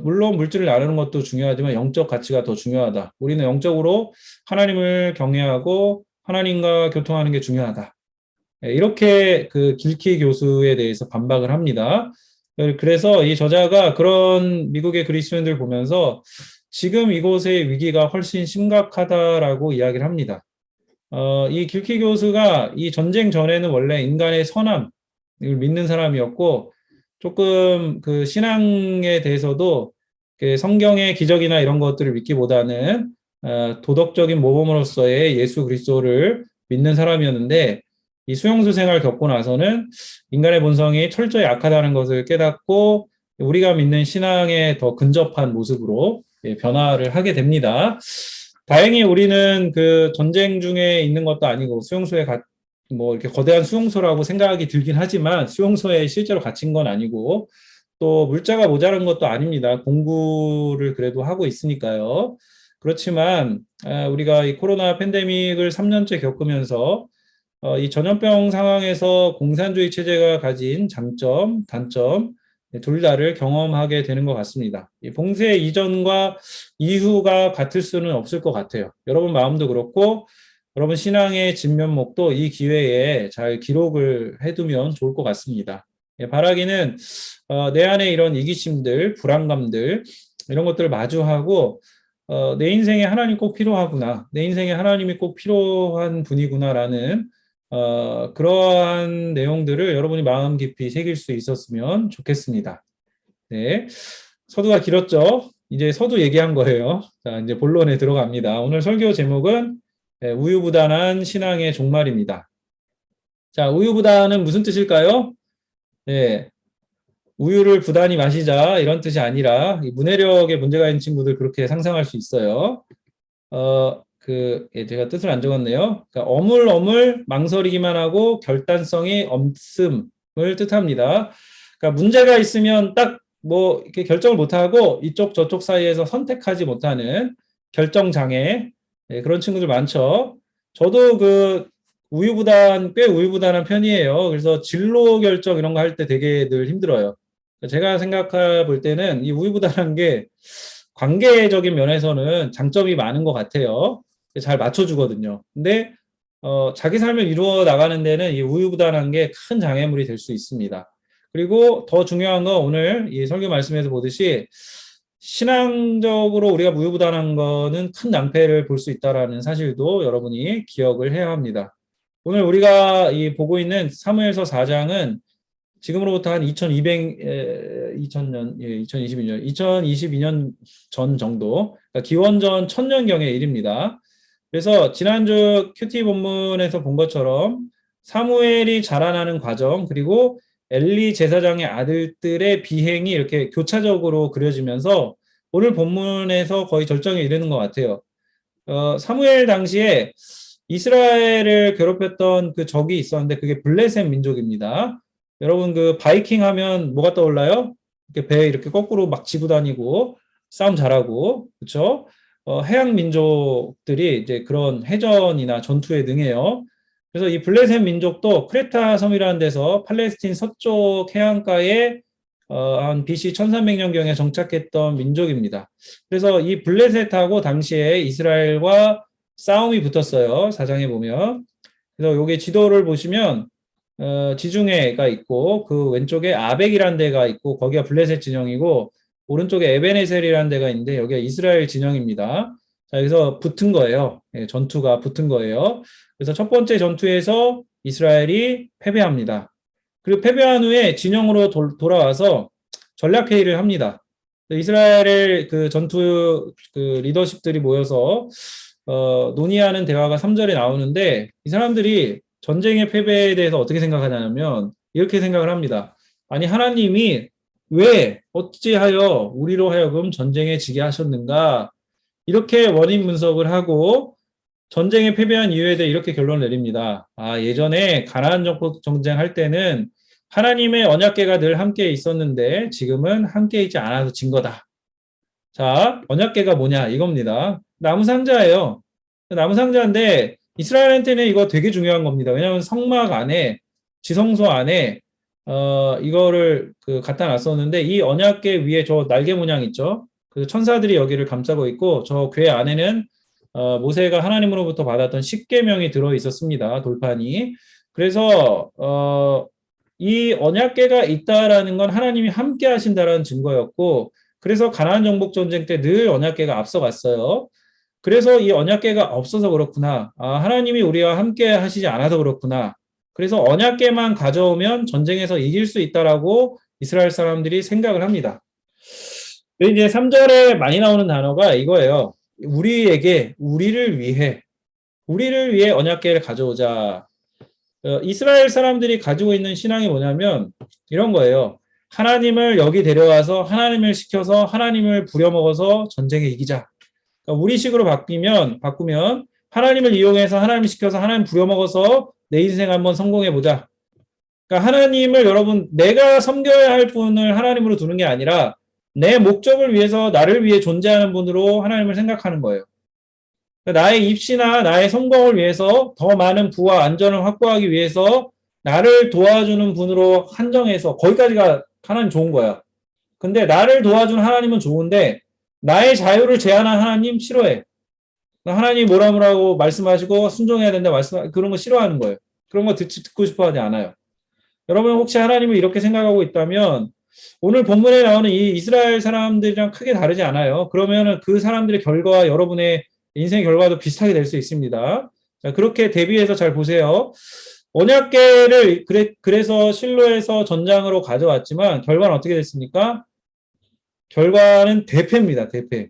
물론 물질을 나누는 것도 중요하지만 영적 가치가 더 중요하다. 우리는 영적으로 하나님을 경외하고 하나님과 교통하는 게 중요하다. 이렇게 그 길키 교수에 대해서 반박을 합니다. 그래서 이 저자가 그런 미국의 그리스도인들 보면서 지금 이곳의 위기가 훨씬 심각하다라고 이야기를 합니다. 이 길키 교수가 이 전쟁 전에는 원래 인간의 선함을 믿는 사람이었고, 조금 그 신앙에 대해서도 성경의 기적이나 이런 것들을 믿기보다는 도덕적인 모범으로서의 예수 그리스도를 믿는 사람이었는데, 이 수용소 생활을 겪고 나서는 인간의 본성이 철저히 악하다는 것을 깨닫고 우리가 믿는 신앙에 더 근접한 모습으로 변화를 하게 됩니다. 다행히 우리는 그 전쟁 중에 있는 것도 아니고 수용소에 뭐 이렇게 거대한 수용소라고 생각이 들긴 하지만 수용소에 실제로 갇힌 건 아니고 또 물자가 모자란 것도 아닙니다. 공부를 그래도 하고 있으니까요. 그렇지만 우리가 이 코로나 팬데믹을 3년째 겪으면서 이 전염병 상황에서 공산주의 체제가 가진 장점, 단점 둘 다를 경험하게 되는 것 같습니다. 이 봉쇄 이전과 이후가 같을 수는 없을 것 같아요. 여러분 마음도 그렇고 여러분 신앙의 진면목도 이 기회에 잘 기록을 해두면 좋을 것 같습니다. 바라기는 내 안에 이런 이기심들, 불안감들 이런 것들을 마주하고 내 인생에 하나님 꼭 필요하구나, 내 인생에 하나님이 꼭 필요한 분이구나라는 그러한 내용들을 여러분이 마음 깊이 새길 수 있었으면 좋겠습니다. 네, 서두가 길었죠? 이제 서두 얘기한 거예요. 자, 이제 본론에 들어갑니다. 오늘 설교 제목은 우유부단한 신앙의 종말입니다. 자, 우유부단은 무슨 뜻일까요? 네, 우유를 부단히 마시자 이런 뜻이 아니라 문해력에 문제가 있는 친구들 그렇게 상상할 수 있어요. 제가 뜻을 안 적었네요. 그러니까 어물어물 망설이기만 하고 결단성이 없음을 뜻합니다. 그러니까 문제가 있으면 딱 뭐 이렇게 결정을 못하고 이쪽 저쪽 사이에서 선택하지 못하는 결정장애, 그런 친구들 많죠. 저도 꽤 우유부단한 편이에요. 그래서 진로 결정 이런 거 할 때 되게 늘 힘들어요. 제가 생각해 볼 때는 이 우유부단한 게 관계적인 면에서는 장점이 많은 것 같아요. 잘 맞춰주거든요. 근데 자기 삶을 이루어 나가는 데는 이 우유부단한 게 큰 장애물이 될 수 있습니다. 그리고 더 중요한 건 오늘 이 설교 말씀에서 보듯이 신앙적으로 우리가 우유부단한 거는 큰 낭패를 볼 수 있다는 사실도 여러분이 기억을 해야 합니다. 오늘 우리가 보고 있는 사무엘서 4장은 지금으로부터 한 2022년 전 정도, 그러니까 기원전 1000년경의 일입니다. 그래서 지난주 큐티 본문에서 본 것처럼 사무엘이 자라나는 과정, 그리고 엘리 제사장의 아들들의 비행이 이렇게 교차적으로 그려지면서 오늘 본문에서 거의 절정에 이르는 것 같아요. 사무엘 당시에 이스라엘을 괴롭혔던 그 적이 있었는데 그게 블레셋 민족입니다. 여러분 그 바이킹 하면 뭐가 떠올라요? 이렇게 배 이렇게 거꾸로 막 지고 다니고 싸움 잘하고, 그렇죠? 해양 민족들이 이제 그런 해전이나 전투에 능해요. 그래서 이 블레셋 민족도 크레타 섬이라는 데서 팔레스틴 서쪽 해안가에 한 BC 1300년경에 정착했던 민족입니다. 그래서 이 블레셋하고 당시에 이스라엘과 싸움이 붙었어요. 사장에 보면. 그래서 여기 지도를 보시면 지중해가 있고 그 왼쪽에 아벡이라는 데가 있고 거기가 블레셋 진영이고 오른쪽에 에베네셀이라는 데가 있는데 여기가 이스라엘 진영입니다. 자, 여기서 붙은 거예요. 전투가 붙은 거예요. 그래서 첫 번째 전투에서 이스라엘이 패배합니다. 그리고 패배한 후에 진영으로 돌아와서 전략회의를 합니다. 이스라엘의 그 전투 리더십들이 모여서 논의하는 대화가 3절에 나오는데 이 사람들이 전쟁의 패배에 대해서 어떻게 생각하냐면 이렇게 생각을 합니다. 아니 하나님이 왜 어찌하여 우리로 하여금 전쟁에 지게 하셨는가, 이렇게 원인 분석을 하고 전쟁에 패배한 이유에 대해 이렇게 결론을 내립니다. 예전에 가나안 정복 전쟁 할 때는 하나님의 언약궤가 늘 함께 있었는데 지금은 함께 있지 않아서 진 거다. 자, 언약궤가 뭐냐 이겁니다. 나무 상자예요. 나무 상자인데 이스라엘한테는 이거 되게 중요한 겁니다. 왜냐하면 성막 안에 지성소 안에 이거를 갖다 놨었는데 이 언약궤 위에 저 날개 모양 있죠. 그 천사들이 여기를 감싸고 있고 저 궤 안에는 모세가 하나님으로부터 받았던 십계명이 들어 있었습니다. 돌판이. 그래서 이 언약궤가 있다라는 건 하나님이 함께 하신다라는 증거였고, 그래서 가나안 정복 전쟁 때 늘 언약궤가 앞서갔어요. 그래서 이 언약궤가 없어서 그렇구나. 하나님이 우리와 함께 하시지 않아서 그렇구나. 그래서 언약궤만 가져오면 전쟁에서 이길 수 있다라고 이스라엘 사람들이 생각을 합니다. 이제 3절에 많이 나오는 단어가 이거예요. 우리를 위해 언약궤를 가져오자. 이스라엘 사람들이 가지고 있는 신앙이 뭐냐면 이런 거예요. 하나님을 여기 데려와서 하나님을 시켜서 하나님을 부려먹어서 전쟁에 이기자. 그러니까 우리식으로 바꾸면 하나님을 이용해서 하나님을 시켜서 하나님 부려먹어서 내 인생 한번 성공해보자. 그러니까 하나님을 여러분 내가 섬겨야 할 분을 하나님으로 두는 게 아니라 내 목적을 위해서 나를 위해 존재하는 분으로 하나님을 생각하는 거예요. 그러니까 나의 입시나 나의 성공을 위해서 더 많은 부와 안전을 확보하기 위해서 나를 도와주는 분으로 한정해서 거기까지가 하나님 좋은 거야. 근데 나를 도와주는 하나님은 좋은데 나의 자유를 제한한 하나님 싫어해. 하나님 뭐라고 말씀하시고 순종해야 된다 그런 거 싫어하는 거예요. 그런 거 듣고 싶어 하지 않아요. 여러분 혹시 하나님을 이렇게 생각하고 있다면 오늘 본문에 나오는 이 이스라엘 사람들이랑 크게 다르지 않아요. 그러면 그 사람들의 결과와 여러분의 인생의 결과도 비슷하게 될 수 있습니다. 자, 그렇게 대비해서 잘 보세요. 언약궤를 그래서 실로에서 전장으로 가져왔지만 결과는 어떻게 됐습니까? 결과는 대패입니다. 대패.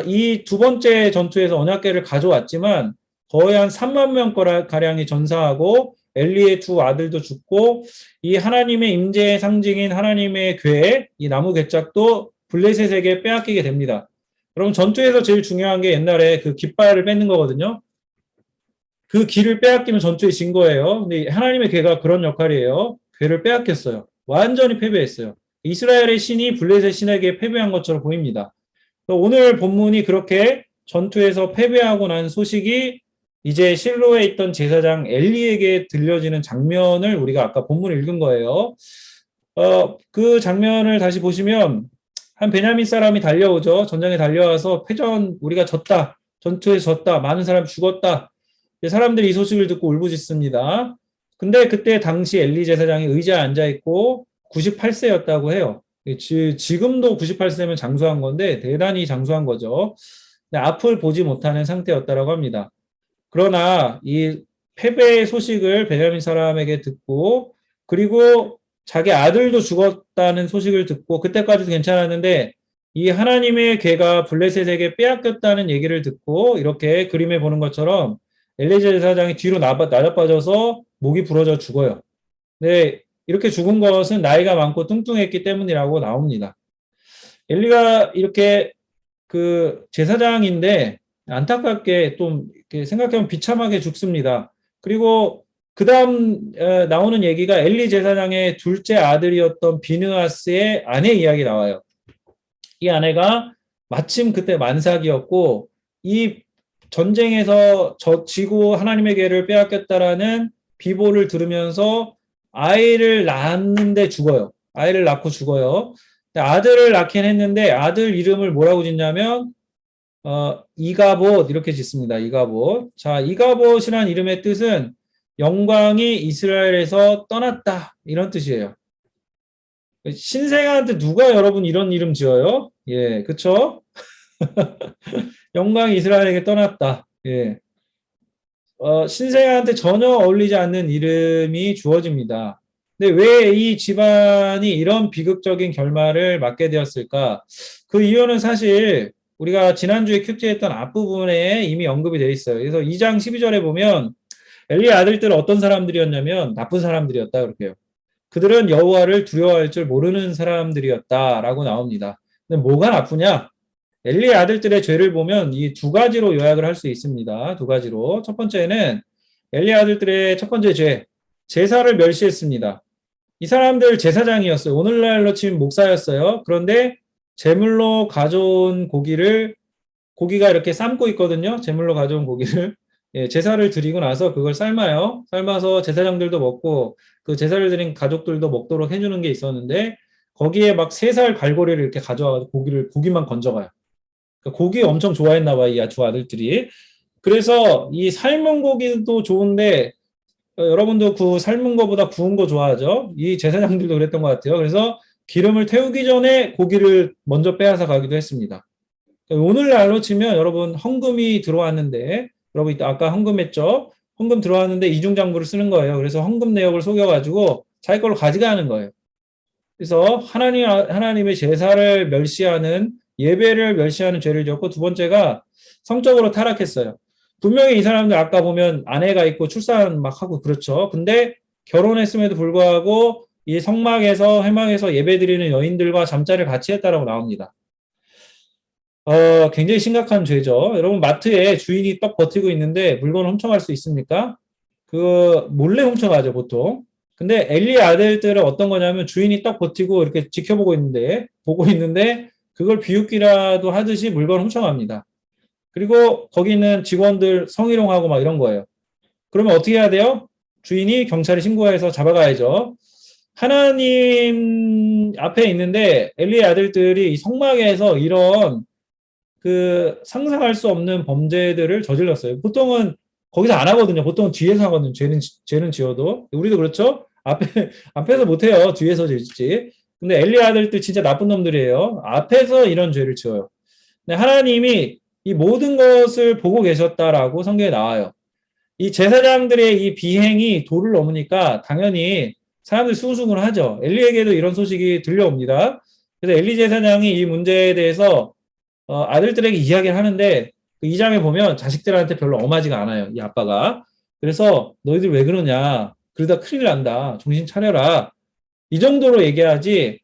이 두 번째 전투에서 언약궤를 가져왔지만 거의 한 3만 명 가량이 전사하고 엘리의 두 아들도 죽고 이 하나님의 임재의 상징인 하나님의 궤, 이 나무 궤짝도 블레셋에게 빼앗기게 됩니다. 여러분 전투에서 제일 중요한 게 옛날에 그 깃발을 뺏는 거거든요. 그 길을 빼앗기면 전투에 진 거예요. 근데 하나님의 궤가 그런 역할이에요. 궤를 빼앗겼어요. 완전히 패배했어요. 이스라엘의 신이 블레셋 신에게 패배한 것처럼 보입니다. 오늘 본문이 그렇게 전투에서 패배하고 난 소식이 이제 실로에 있던 제사장 엘리에게 들려지는 장면을 우리가 아까 본문을 읽은 거예요. 그 장면을 다시 보시면 한 베냐민 사람이 달려오죠. 전장에 달려와서 우리가 졌다. 전투에서 졌다. 많은 사람이 죽었다. 사람들이 이 소식을 듣고 울부짖습니다. 근데 그때 당시 엘리 제사장이 의자에 앉아있고 98세였다고 해요. 지금도 98세면 장수한 건데 대단히 장수한 거죠. 앞을 보지 못하는 상태였다고 합니다. 그러나 이 패배의 소식을 베냐민 사람에게 듣고 그리고 자기 아들도 죽었다는 소식을 듣고 그때까지도 괜찮았는데 이 하나님의 궤가 블레셋에게 빼앗겼다는 얘기를 듣고 이렇게 그림에 보는 것처럼 엘리에zer 제사장이 뒤로 나자빠져서 목이 부러져 죽어요. 네, 이렇게 죽은 것은 나이가 많고 뚱뚱했기 때문이라고 나옵니다. 엘리가 이렇게 제사장인데 안타깝게 좀 이렇게 생각해보면 비참하게 죽습니다. 그리고 그 다음 나오는 얘기가 엘리 제사장의 둘째 아들이었던 비느하스의 아내 이야기 나와요. 이 아내가 마침 그때 만삭이었고 이 전쟁에서 지고 하나님의 궤를 빼앗겼다라는 비보를 들으면서 아이를 낳았는데 죽어요. 아이를 낳고 죽어요. 아들을 낳긴 했는데 아들 이름을 뭐라고 짓냐면 이가봇 이렇게 짓습니다. 이가봇. 자, 이가봇이라는 이름의 뜻은 영광이 이스라엘에서 떠났다 이런 뜻이에요. 신생아한테 누가 여러분 이런 이름 지어요? 예, 그쵸? 영광이 이스라엘에게 떠났다. 예. 신생아한테 전혀 어울리지 않는 이름이 주어집니다. 근데 왜 이 집안이 이런 비극적인 결말을 맞게 되었을까? 그 이유는 사실 우리가 지난주에 큐티했던 앞부분에 이미 언급이 되어 있어요. 그래서 2장 12절에 보면 엘리의 아들들은 어떤 사람들이었냐면 나쁜 사람들이었다 그렇게 해요. 그들은 여호와를 두려워할 줄 모르는 사람들이었다라고 나옵니다. 근데 뭐가 나쁘냐? 엘리의 아들들의 죄를 보면 이 두 가지로 요약을 할 수 있습니다. 두 가지로. 첫 번째는 엘리의 아들들의 첫 번째 죄, 제사를 멸시했습니다. 이 사람들 제사장이었어요. 오늘날로 치면 목사였어요. 그런데 제물로 가져온 고기가 이렇게 삶고 있거든요. 제물로 가져온 고기를. 예, 제사를 드리고 나서 그걸 삶아요. 삶아서 제사장들도 먹고 그 제사를 드린 가족들도 먹도록 해주는 게 있었는데 거기에 막 3살 갈고리를 이렇게 가져와서 고기만 건져가요. 그러니까 고기 엄청 좋아했나 봐, 이 두 아들들이. 그래서 이 삶은 고기도 좋은데 여러분도 그 삶은 거보다 구운 거 좋아하죠? 이 제사장들도 그랬던 것 같아요. 그래서 기름을 태우기 전에 고기를 먼저 빼앗아 가기도 했습니다. 오늘날로 치면 여러분 헌금이 들어왔는데 여러분 아까 헌금했죠? 헌금 들어왔는데 이중장부를 쓰는 거예요. 그래서 헌금 내역을 속여가지고 자기 걸로 가져가는 거예요. 그래서 하나님의 제사를 멸시하는 예배를 멸시하는 죄를 지었고 두 번째가 성적으로 타락했어요. 분명히 이 사람들 아까 보면 아내가 있고 출산 막 하고 그렇죠. 근데 결혼했음에도 불구하고 이 회막에서 예배드리는 여인들과 잠자리를 같이 했다라고 나옵니다. 굉장히 심각한 죄죠. 여러분 마트에 주인이 떡 버티고 있는데 물건을 훔쳐갈 수 있습니까? 몰래 훔쳐가죠, 보통. 근데 엘리의 아들들은 어떤 거냐면 주인이 떡 버티고 이렇게 보고 있는데 그걸 비웃기라도 하듯이 물건을 훔쳐갑니다. 그리고 거기 있는 직원들 성희롱하고 막 이런 거예요. 그러면 어떻게 해야 돼요? 주인이 경찰에 신고해서 잡아가야죠. 하나님 앞에 있는데 엘리의 아들들이 이 성막에서 이런 상상할 수 없는 범죄들을 저질렀어요. 보통은 거기서 안 하거든요. 보통 뒤에서 하거든요. 죄는 지어도. 우리도 그렇죠? 앞에서 못해요. 뒤에서 짓지. 근데 엘리 아들들 진짜 나쁜 놈들이에요. 앞에서 이런 죄를 지어요. 근데 하나님이 이 모든 것을 보고 계셨다라고 성경에 나와요. 이 제사장들의 이 비행이 도를 넘으니까 당연히 사람들이 수긍을 하죠. 엘리에게도 이런 소식이 들려옵니다. 그래서 엘리 제사장이 이 문제에 대해서 아들들에게 이야기를 하는데 그 2장에 보면 자식들한테 별로 엄하지가 않아요. 이 아빠가. 그래서 너희들 왜 그러냐. 그러다 큰일 난다. 정신 차려라. 이 정도로 얘기하지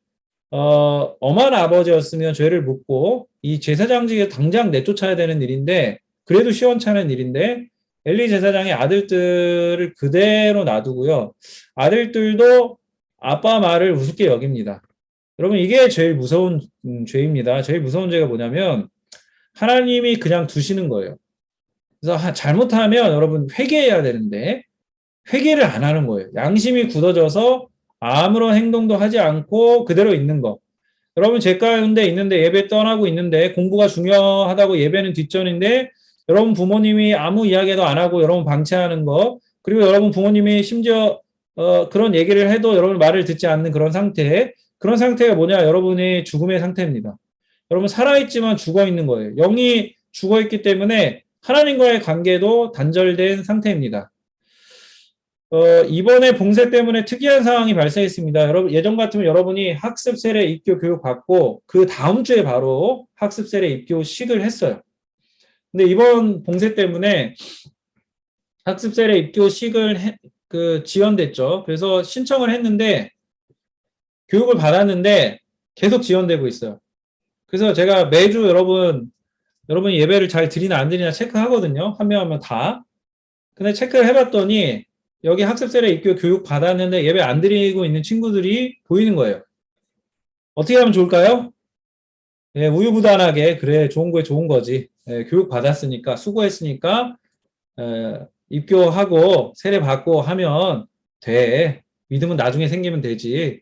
엄한 아버지였으면 죄를 묻고 이 제사장직에 당장 내쫓아야 되는 일인데 그래도 시원찮은 일인데 엘리 제사장이 아들들을 그대로 놔두고요. 아들들도 아빠 말을 우습게 여깁니다. 여러분 이게 제일 무서운 죄입니다. 제일 무서운 죄가 뭐냐면 하나님이 그냥 두시는 거예요. 그래서 잘못하면 여러분 회개해야 되는데 회개를 안 하는 거예요. 양심이 굳어져서 아무런 행동도 하지 않고 그대로 있는 거. 여러분 제 가운데 있는데 예배 떠나고 있는데 공부가 중요하다고 예배는 뒷전인데 여러분 부모님이 아무 이야기도 안 하고 여러분 방치하는 거 그리고 여러분 부모님이 심지어 그런 얘기를 해도 여러분 말을 듣지 않는 그런 상태가 뭐냐? 여러분의 죽음의 상태입니다. 여러분 살아있지만 죽어있는 거예요. 영이 죽어있기 때문에 하나님과의 관계도 단절된 상태입니다. 이번에 봉쇄 때문에 특이한 상황이 발생했습니다. 여러분 예전 같으면 여러분이 학습 세례 입교 교육 받고 그 다음 주에 바로 학습 세례 입교식을 했어요. 근데 이번 봉쇄 때문에 학습 세례 입교식을 지연됐죠. 그래서 신청을 했는데 교육을 받았는데 계속 지연되고 있어요. 그래서 제가 매주 여러분이 예배를 잘 드리나 안 드리나 체크하거든요. 한 명 한 명 다. 근데 체크를 해봤더니 여기 학습세례 입교 교육 받았는데 예배 안 드리고 있는 친구들이 보이는 거예요. 어떻게 하면 좋을까요? 예, 우유부단하게 그래 좋은 거에 좋은 거지. 예, 교육 받았으니까 수고했으니까 입교하고 세례 받고 하면 돼. 믿음은 나중에 생기면 되지.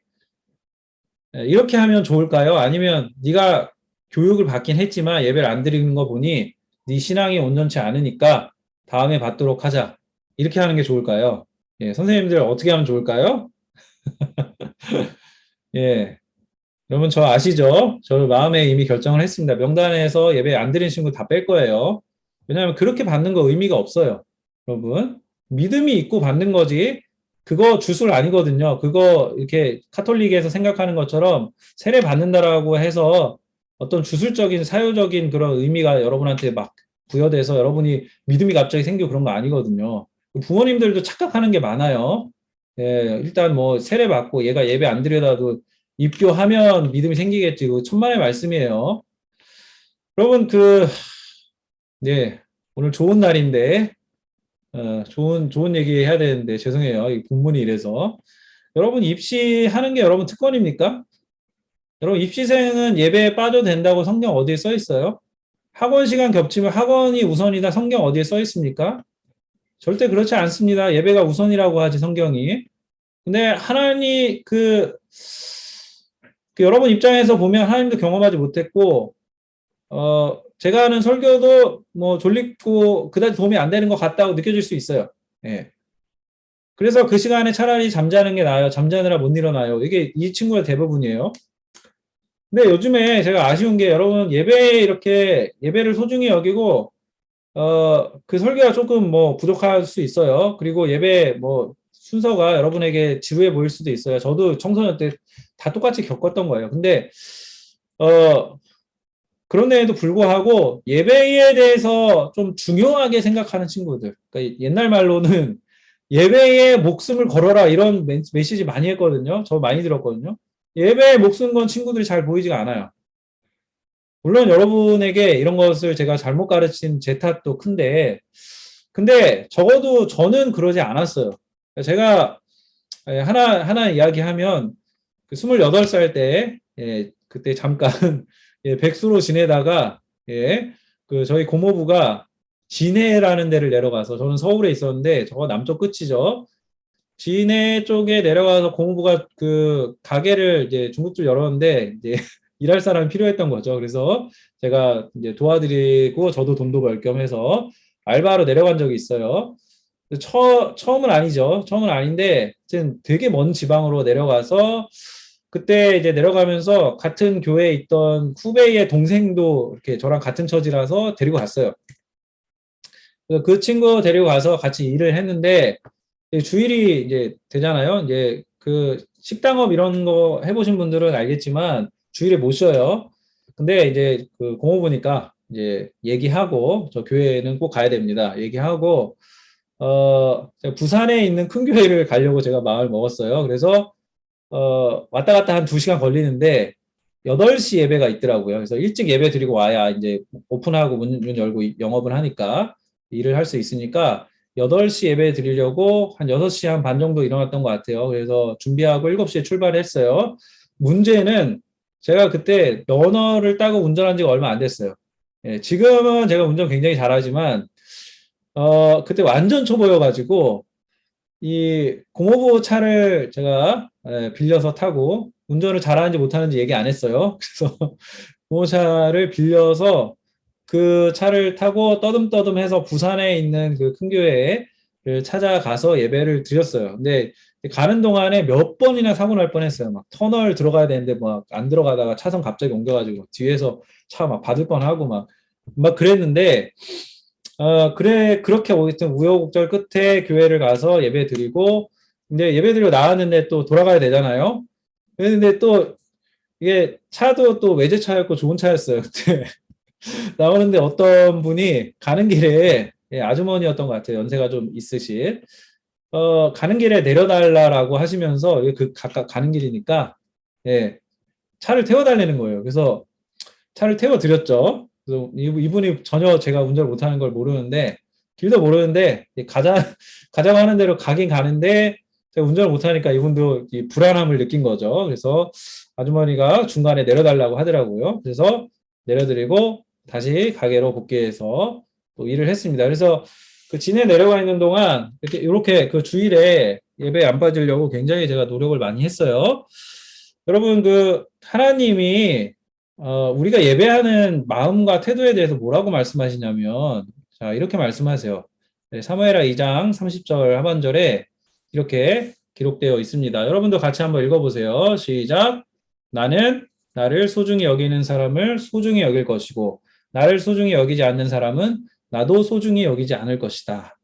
이렇게 하면 좋을까요? 아니면 네가 교육을 받긴 했지만 예배를 안 드리는 거 보니 네 신앙이 온전치 않으니까 다음에 받도록 하자. 이렇게 하는 게 좋을까요? 예, 선생님들 어떻게 하면 좋을까요? 예, 여러분 저 아시죠? 저 마음에 이미 결정을 했습니다. 명단에서 예배 안 드리는 친구 다 뺄 거예요. 왜냐하면 그렇게 받는 거 의미가 없어요. 여러분 믿음이 있고 받는 거지 그거 주술 아니거든요. 그거 이렇게 카톨릭에서 생각하는 것처럼 세례 받는다라고 해서 어떤 주술적인 사유적인 그런 의미가 여러분한테 막 부여돼서 여러분이 믿음이 갑자기 생기고 그런 거 아니거든요. 부모님들도 착각하는 게 많아요. 예, 일단 뭐 세례 받고 얘가 예배 안 드려도 입교하면 믿음이 생기겠지. 그 천만의 말씀이에요. 여러분, 네, 오늘 좋은 날인데, 좋은 얘기 해야 되는데, 죄송해요. 이 본문이 이래서. 여러분, 입시하는 게 여러분 특권입니까? 여러분, 입시생은 예배에 빠져도 된다고 성경 어디에 써 있어요? 학원 시간 겹치면 학원이 우선이다. 성경 어디에 써 있습니까? 절대 그렇지 않습니다. 예배가 우선이라고 하지, 성경이. 근데 하나님, 여러분 입장에서 보면 하나님도 경험하지 못했고, 제가 하는 설교도 뭐 졸리고 그다지 도움이 안 되는 것 같다고 느껴질 수 있어요. 예. 그래서 그 시간에 차라리 잠자는 게 나아요. 잠자느라 못 일어나요. 이게 이 친구의 대부분이에요. 근데 요즘에 제가 아쉬운 게 여러분 예배를 소중히 여기고 그 설교가 조금 뭐 부족할 수 있어요. 그리고 예배 뭐 순서가 여러분에게 지루해 보일 수도 있어요. 저도 청소년 때 다 똑같이 겪었던 거예요. 근데 그런데에도 불구하고 예배에 대해서 좀 중요하게 생각하는 친구들, 그러니까 옛날 말로는 예배에 목숨을 걸어라 이런 메시지 많이 했거든요. 저 많이 들었거든요. 예배에 목숨 건 친구들이 잘 보이지가 않아요. 물론 여러분에게 이런 것을 제가 잘못 가르친 제 탓도 큰데, 근데 적어도 저는 그러지 않았어요. 제가 하나 이야기하면, 28살 때, 그때 잠깐, 백수로 지내다가, 저희 고모부가 진해라는 데를 내려가서, 저는 서울에 있었는데, 저거 남쪽 끝이죠. 진해 쪽에 내려가서 고모부가 가게를 이제 중국집 열었는데, 이제 일할 사람이 필요했던 거죠. 그래서 제가 이제 도와드리고, 저도 돈도 벌 겸 해서 알바로 내려간 적이 있어요. 처음은 아니죠. 처음은 아닌데, 되게 먼 지방으로 내려가서, 그때 이제 내려가면서 같은 교회에 있던 후배의 동생도 이렇게 저랑 같은 처지라서 데리고 갔어요. 그 친구 데리고 가서 같이 일을 했는데, 주일이 이제 되잖아요. 이제 식당업 이런 거 해보신 분들은 알겠지만, 주일에 못 쉬어요. 근데 이제 고모부니까 이제 얘기하고, 저 교회는 꼭 가야 됩니다. 얘기하고, 제가 부산에 있는 큰 교회를 가려고 제가 마음을 먹었어요. 그래서, 왔다 갔다 한 2시간 걸리는데 8시 예배가 있더라고요. 그래서 일찍 예배 드리고 와야 이제 오픈하고 문 열고 영업을 하니까 일을 할 수 있으니까 8시 예배 드리려고 한 6시 한 반 정도 일어났던 것 같아요. 그래서 준비하고 7시에 출발했어요. 문제는 제가 그때 면허를 따고 운전한 지가 얼마 안 됐어요. 지금은 제가 운전 굉장히 잘하지만 그때 완전 초보여가지고 이 고모부 차를 제가 빌려서 타고 운전을 잘하는지 못하는지 얘기 안 했어요. 그래서 고모부 차를 빌려서 그 차를 타고 떠듬떠듬해서 부산에 있는 그 큰 교회를 찾아가서 예배를 드렸어요. 근데 가는 동안에 몇 번이나 사고 날 뻔했어요. 막 터널 들어가야 되는데 막 안 들어가다가 차선 갑자기 옮겨가지고 뒤에서 차 막 받을 뻔하고 막 그랬는데 그렇게 하여튼 우여곡절 끝에 교회를 가서 예배 드리고, 근데 예배 드리고 나왔는데 또 돌아가야 되잖아요. 그런데 또 이게 차도 또 외제차였고 좋은 차였어요. 그때 나오는데 어떤 분이 가는 길에 아주머니였던 것 같아요. 연세가 좀 있으신. 가는 길에 내려달라고 하시면서 각각 가는 길이니까 차를 태워달라는 거예요. 그래서 차를 태워드렸죠. 그래서 이분이 전혀 제가 운전을 못하는 걸 모르는데, 길도 모르는데 가자고 하는 대로 가긴 가는데 제가 운전을 못하니까 이분도 이 불안함을 느낀 거죠. 그래서 아주머니가 중간에 내려달라고 하더라고요. 그래서 내려드리고 다시 가게로 복귀해서 또 일을 했습니다. 그래서 진해 내려가 있는 동안 이렇게 그 주일에 예배에 안 빠지려고 굉장히 제가 노력을 많이 했어요. 여러분, 하나님이 우리가 예배하는 마음과 태도에 대해서 뭐라고 말씀하시냐면, 자, 이렇게 말씀하세요. 사무엘하 2장 30절 하반절에 이렇게 기록되어 있습니다. 여러분도 같이 한번 읽어보세요. 시작. 나는 나를 소중히 여기는 사람을 소중히 여길 것이고, 나를 소중히 여기지 않는 사람은 나도 소중히 여기지 않을 것이다.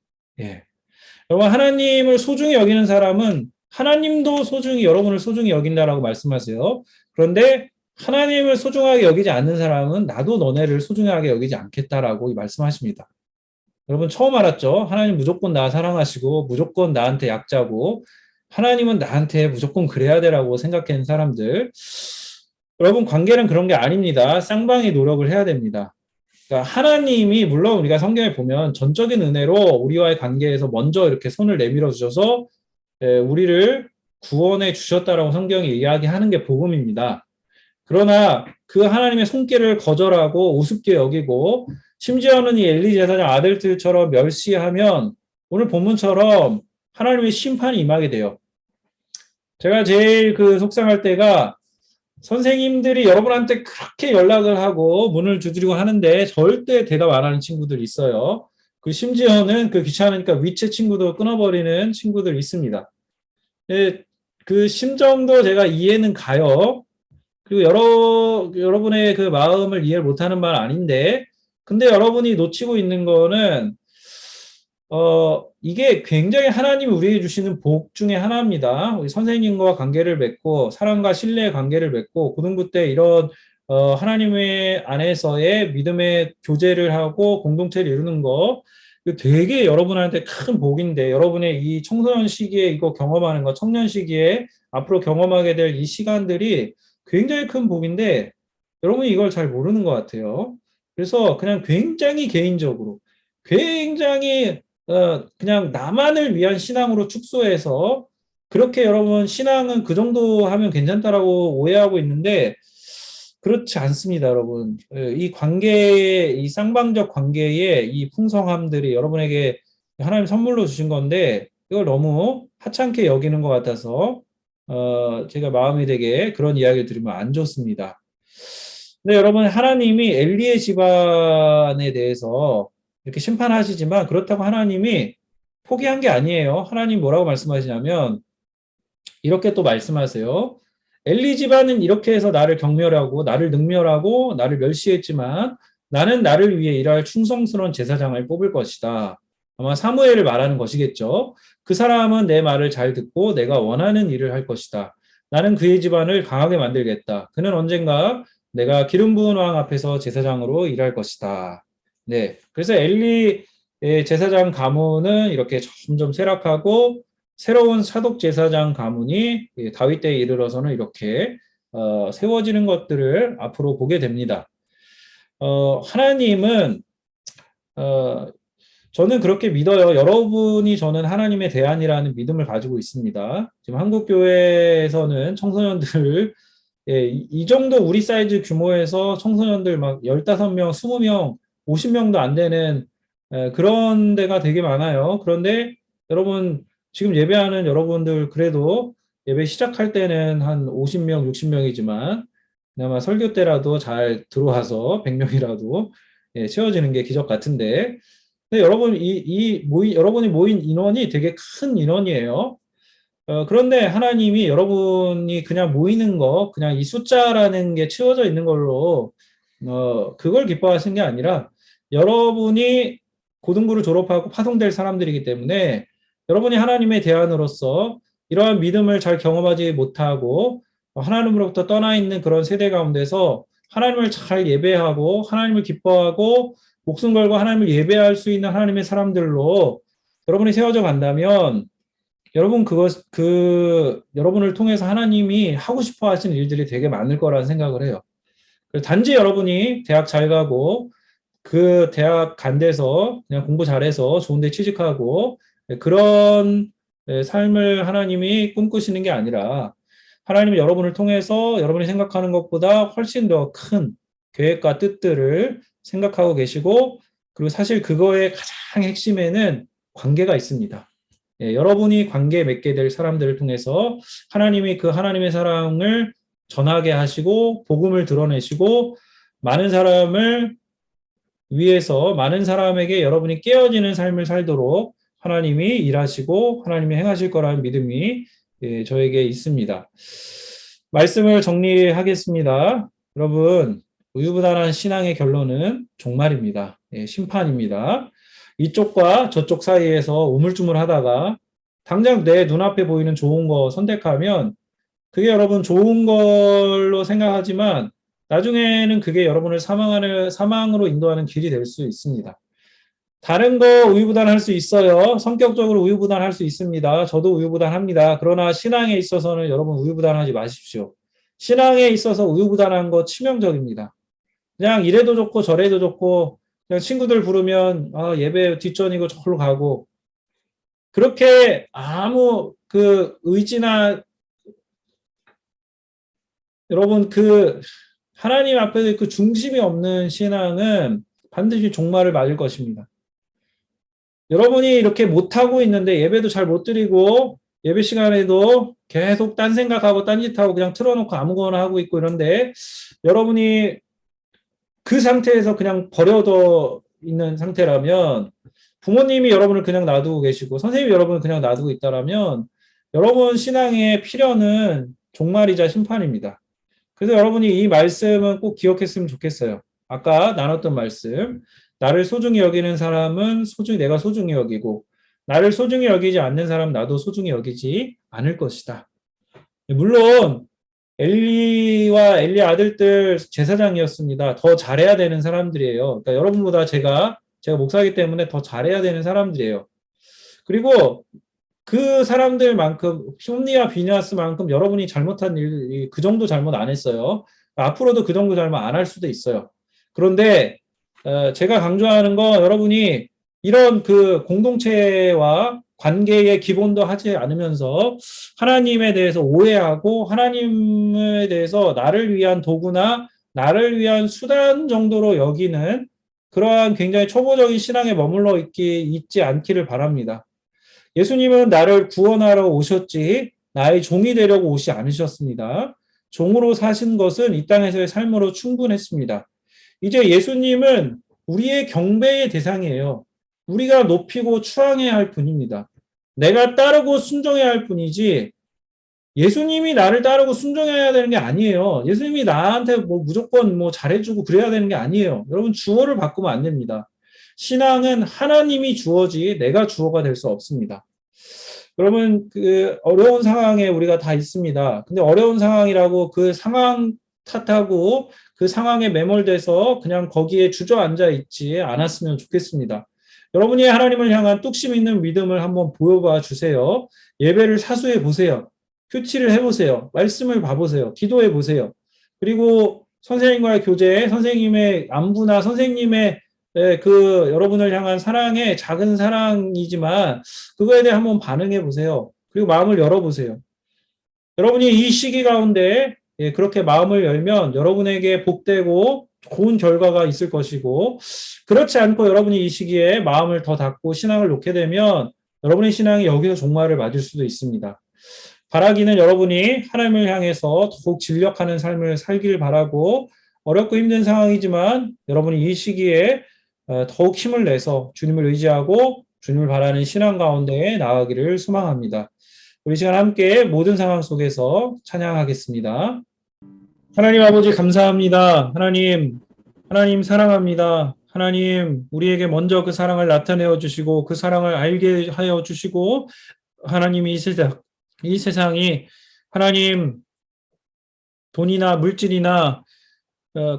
여러분, 하나님을 소중히 여기는 사람은 하나님도 여러분을 소중히 여긴다라고 말씀하세요. 그런데 하나님을 소중하게 여기지 않는 사람은 나도 너네를 소중하게 여기지 않겠다라고 말씀하십니다. 여러분 처음 알았죠? 하나님 무조건 나 사랑하시고 무조건 나한테 약자고 하나님은 나한테 무조건 그래야 되라고 생각하는 사람들. 여러분 관계는 그런 게 아닙니다. 쌍방이 노력을 해야 됩니다. 그러니까 하나님이 물론 우리가 성경에 보면 전적인 은혜로 우리와의 관계에서 먼저 이렇게 손을 내밀어 주셔서 우리를 구원해 주셨다라고 성경이 이야기하는 게 복음입니다. 그러나 그 하나님의 손길을 거절하고 우습게 여기고 심지어는 이 엘리 제사장 아들들처럼 멸시하면 오늘 본문처럼 하나님의 심판이 임하게 돼요. 제가 제일 그 속상할 때가 선생님들이 여러분한테 그렇게 연락을 하고 문을 두드리고 하는데 절대 대답 안 하는 친구들이 있어요. 그 심지어는 그 귀찮으니까 위챗 친구도 끊어버리는 친구들 있습니다. 그 심정도 제가 이해는 가요. 그리고 여러분의 그 마음을 이해를 못하는 말 아닌데, 근데 여러분이 놓치고 있는 거는 이게 굉장히 하나님이 우리에게 주시는 복 중에 하나입니다. 우리 선생님과 관계를 맺고 사랑과 신뢰의 관계를 맺고 고등부 때 이런 하나님의 안에서의 믿음의 교제를 하고 공동체를 이루는 거 되게 여러분한테 큰 복인데, 여러분의 이 청소년 시기에 이거 경험하는 거, 청년 시기에 앞으로 경험하게 될 이 시간들이 굉장히 큰 복인데 여러분이 이걸 잘 모르는 것 같아요. 그래서 그냥 굉장히 개인적으로 굉장히 그냥 나만을 위한 신앙으로 축소해서 그렇게 여러분 신앙은 그 정도 하면 괜찮다라고 오해하고 있는데 그렇지 않습니다, 여러분. 이 관계의 이 쌍방적 관계의 이 풍성함들이 여러분에게 하나님 선물로 주신 건데 이걸 너무 하찮게 여기는 것 같아서 제가 마음이 되게 그런 이야기를 들으면 안 좋습니다. 근데 여러분 하나님이 엘리의 집안에 대해서 이렇게 심판하시지만 그렇다고 하나님이 포기한 게 아니에요. 하나님 뭐라고 말씀하시냐면 이렇게 또 말씀하세요. 엘리 집안은 이렇게 해서 나를 경멸하고 나를 능멸하고 나를 멸시했지만 나는 나를 위해 일할 충성스러운 제사장을 뽑을 것이다. 아마 사무엘을 말하는 것이겠죠. 그 사람은 내 말을 잘 듣고 내가 원하는 일을 할 것이다. 나는 그의 집안을 강하게 만들겠다. 그는 언젠가 내가 기름 부은 왕 앞에서 제사장으로 일할 것이다. 네, 그래서 엘리 제사장 가문은 이렇게 점점 쇠락하고 새로운 사독 제사장 가문이 다윗 때에 이르러서는 이렇게 세워지는 것들을 앞으로 보게 됩니다. 하나님은 저는 그렇게 믿어요. 여러분이 저는 하나님의 대안이라는 믿음을 가지고 있습니다. 지금 한국교회에서는 청소년들 이 정도 우리 사이즈 규모에서 청소년들 막 15명, 20명, 50명도 안 되는 그런 데가 되게 많아요. 그런데 여러분 지금 예배하는 여러분들 그래도 예배 시작할 때는 한 50명, 60명이지만 아마 설교 때라도 잘 들어와서 100명이라도 채워지는 게 기적 같은데, 근데 여러분 여러분이 모인 인원이 되게 큰 인원이에요. 그런데 하나님이 여러분이 그냥 모이는 거, 그냥 이 숫자라는 게 채워져 있는 걸로 그걸 기뻐하시는 게 아니라 여러분이 고등부를 졸업하고 파송될 사람들이기 때문에 여러분이 하나님의 대안으로서 이러한 믿음을 잘 경험하지 못하고 하나님으로부터 떠나 있는 그런 세대 가운데서 하나님을 잘 예배하고 하나님을 기뻐하고 목숨 걸고 하나님을 예배할 수 있는 하나님의 사람들로 여러분이 세워져 간다면 여러분 여러분을 통해서 하나님이 하고 싶어 하시는 일들이 되게 많을 거라는 생각을 해요. 단지 여러분이 대학 잘 가고 그 대학 간 데서 그냥 공부 잘해서 좋은 데 취직하고 그런 삶을 하나님이 꿈꾸시는 게 아니라 하나님은 여러분을 통해서 여러분이 생각하는 것보다 훨씬 더 큰 계획과 뜻들을 생각하고 계시고, 그리고 사실 그거의 가장 핵심에는 관계가 있습니다. 여러분이 관계 맺게 될 사람들을 통해서 하나님이 그 하나님의 사랑을 전하게 하시고 복음을 드러내시고 많은 사람을 위해서 많은 사람에게 여러분이 깨어지는 삶을 살도록 하나님이 일하시고 하나님이 행하실 거라는 믿음이 저에게 있습니다. 말씀을 정리하겠습니다. 여러분, 우유부단한 신앙의 결론은 종말입니다. 심판입니다. 이쪽과 저쪽 사이에서 우물쭈물하다가 당장 내 눈앞에 보이는 좋은 거 선택하면 그게 여러분 좋은 걸로 생각하지만 나중에는 그게 여러분을 사망으로 인도하는 길이 될 수 있습니다. 다른 거 우유부단할 수 있어요. 성격적으로 우유부단할 수 있습니다. 저도 우유부단합니다. 그러나 신앙에 있어서는 여러분 우유부단하지 마십시오. 신앙에 있어서 우유부단한 거 치명적입니다. 그냥 이래도 좋고 저래도 좋고 그냥 친구들 부르면 예배 뒷전이고 저걸로 가고, 그렇게 아무 그 의지나 여러분 그 하나님 앞에서 그 중심이 없는 신앙은 반드시 종말을 맞을 것입니다. 여러분이 이렇게 못하고 있는데 예배도 잘 못 드리고 예배 시간에도 계속 딴 생각하고 딴짓하고 그냥 틀어놓고 아무거나 하고 있고 이런데 여러분이 그 상태에서 그냥 버려져 있는 상태라면 부모님이 여러분을 그냥 놔두고 계시고 선생님이 여러분을 그냥 놔두고 있다라면 여러분 신앙의 필연은 종말이자 심판입니다. 그래서 여러분이 이 말씀은 꼭 기억했으면 좋겠어요. 아까 나눴던 말씀. 나를 소중히 여기는 사람은 내가 소중히 여기고 나를 소중히 여기지 않는 사람 나도 소중히 여기지 않을 것이다. 물론 엘리와 엘리 아들들 제사장이었습니다. 더 잘해야 되는 사람들이에요. 그러니까 여러분보다 제가 목사이기 때문에 더 잘해야 되는 사람들이에요. 그리고 그 사람들만큼 홈리와 비냐스만큼 여러분이 잘못한 일, 그 정도 잘못 안 했어요. 앞으로도 그 정도 잘못 안 할 수도 있어요. 그런데 제가 강조하는 건 여러분이 이런 그 공동체와 관계의 기본도 하지 않으면서 하나님에 대해서 오해하고 하나님에 대해서 나를 위한 도구나 나를 위한 수단 정도로 여기는 그러한 굉장히 초보적인 신앙에 머물러 있지 않기를 바랍니다. 예수님은 나를 구원하러 오셨지 나의 종이 되려고 오지 않으셨습니다. 종으로 사신 것은 이 땅에서의 삶으로 충분했습니다. 이제 예수님은 우리의 경배의 대상이에요. 우리가 높이고 추앙해야 할 분입니다. 내가 따르고 순종해야 할 분이지 예수님이 나를 따르고 순종해야 되는 게 아니에요. 예수님이 나한테 무조건 잘해주고 그래야 되는 게 아니에요. 여러분 주어를 바꾸면 안 됩니다. 신앙은 하나님이 주어지 내가 주어가 될 수 없습니다. 여러분 그 어려운 상황에 우리가 다 있습니다. 근데 어려운 상황이라고 그 상황 탓하고 그 상황에 매몰돼서 그냥 거기에 주저앉아 있지 않았으면 좋겠습니다. 여러분이 하나님을 향한 뚝심 있는 믿음을 한번 보여봐 주세요. 예배를 사수해 보세요. 표치를 해보세요. 말씀을 봐보세요. 기도해 보세요. 그리고 선생님과의 교제, 선생님의 안부나 선생님의 그 여러분을 향한 사랑의 작은 사랑이지만 그거에 대해 한번 반응해 보세요. 그리고 마음을 열어보세요. 여러분이 이 시기 가운데 그렇게 마음을 열면 여러분에게 복되고 좋은 결과가 있을 것이고 그렇지 않고 여러분이 이 시기에 마음을 더 닫고 신앙을 놓게 되면 여러분의 신앙이 여기서 종말을 맞을 수도 있습니다. 바라기는 여러분이 하나님을 향해서 더욱 진력하는 삶을 살기를 바라고 어렵고 힘든 상황이지만 여러분이 이 시기에 더욱 힘을 내서 주님을 의지하고 주님을 바라는 신앙 가운데 나아가기를 소망합니다. 우리 시간 함께 모든 상황 속에서 찬양하겠습니다. 하나님 아버지 감사합니다. 하나님 사랑합니다. 하나님 우리에게 먼저 그 사랑을 나타내어 주시고 그 사랑을 알게 하여 주시고 하나님 이 세상이 하나님 돈이나 물질이나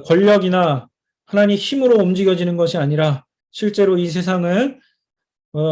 권력이나 하나님 힘으로 움직여지는 것이 아니라 실제로 이 세상은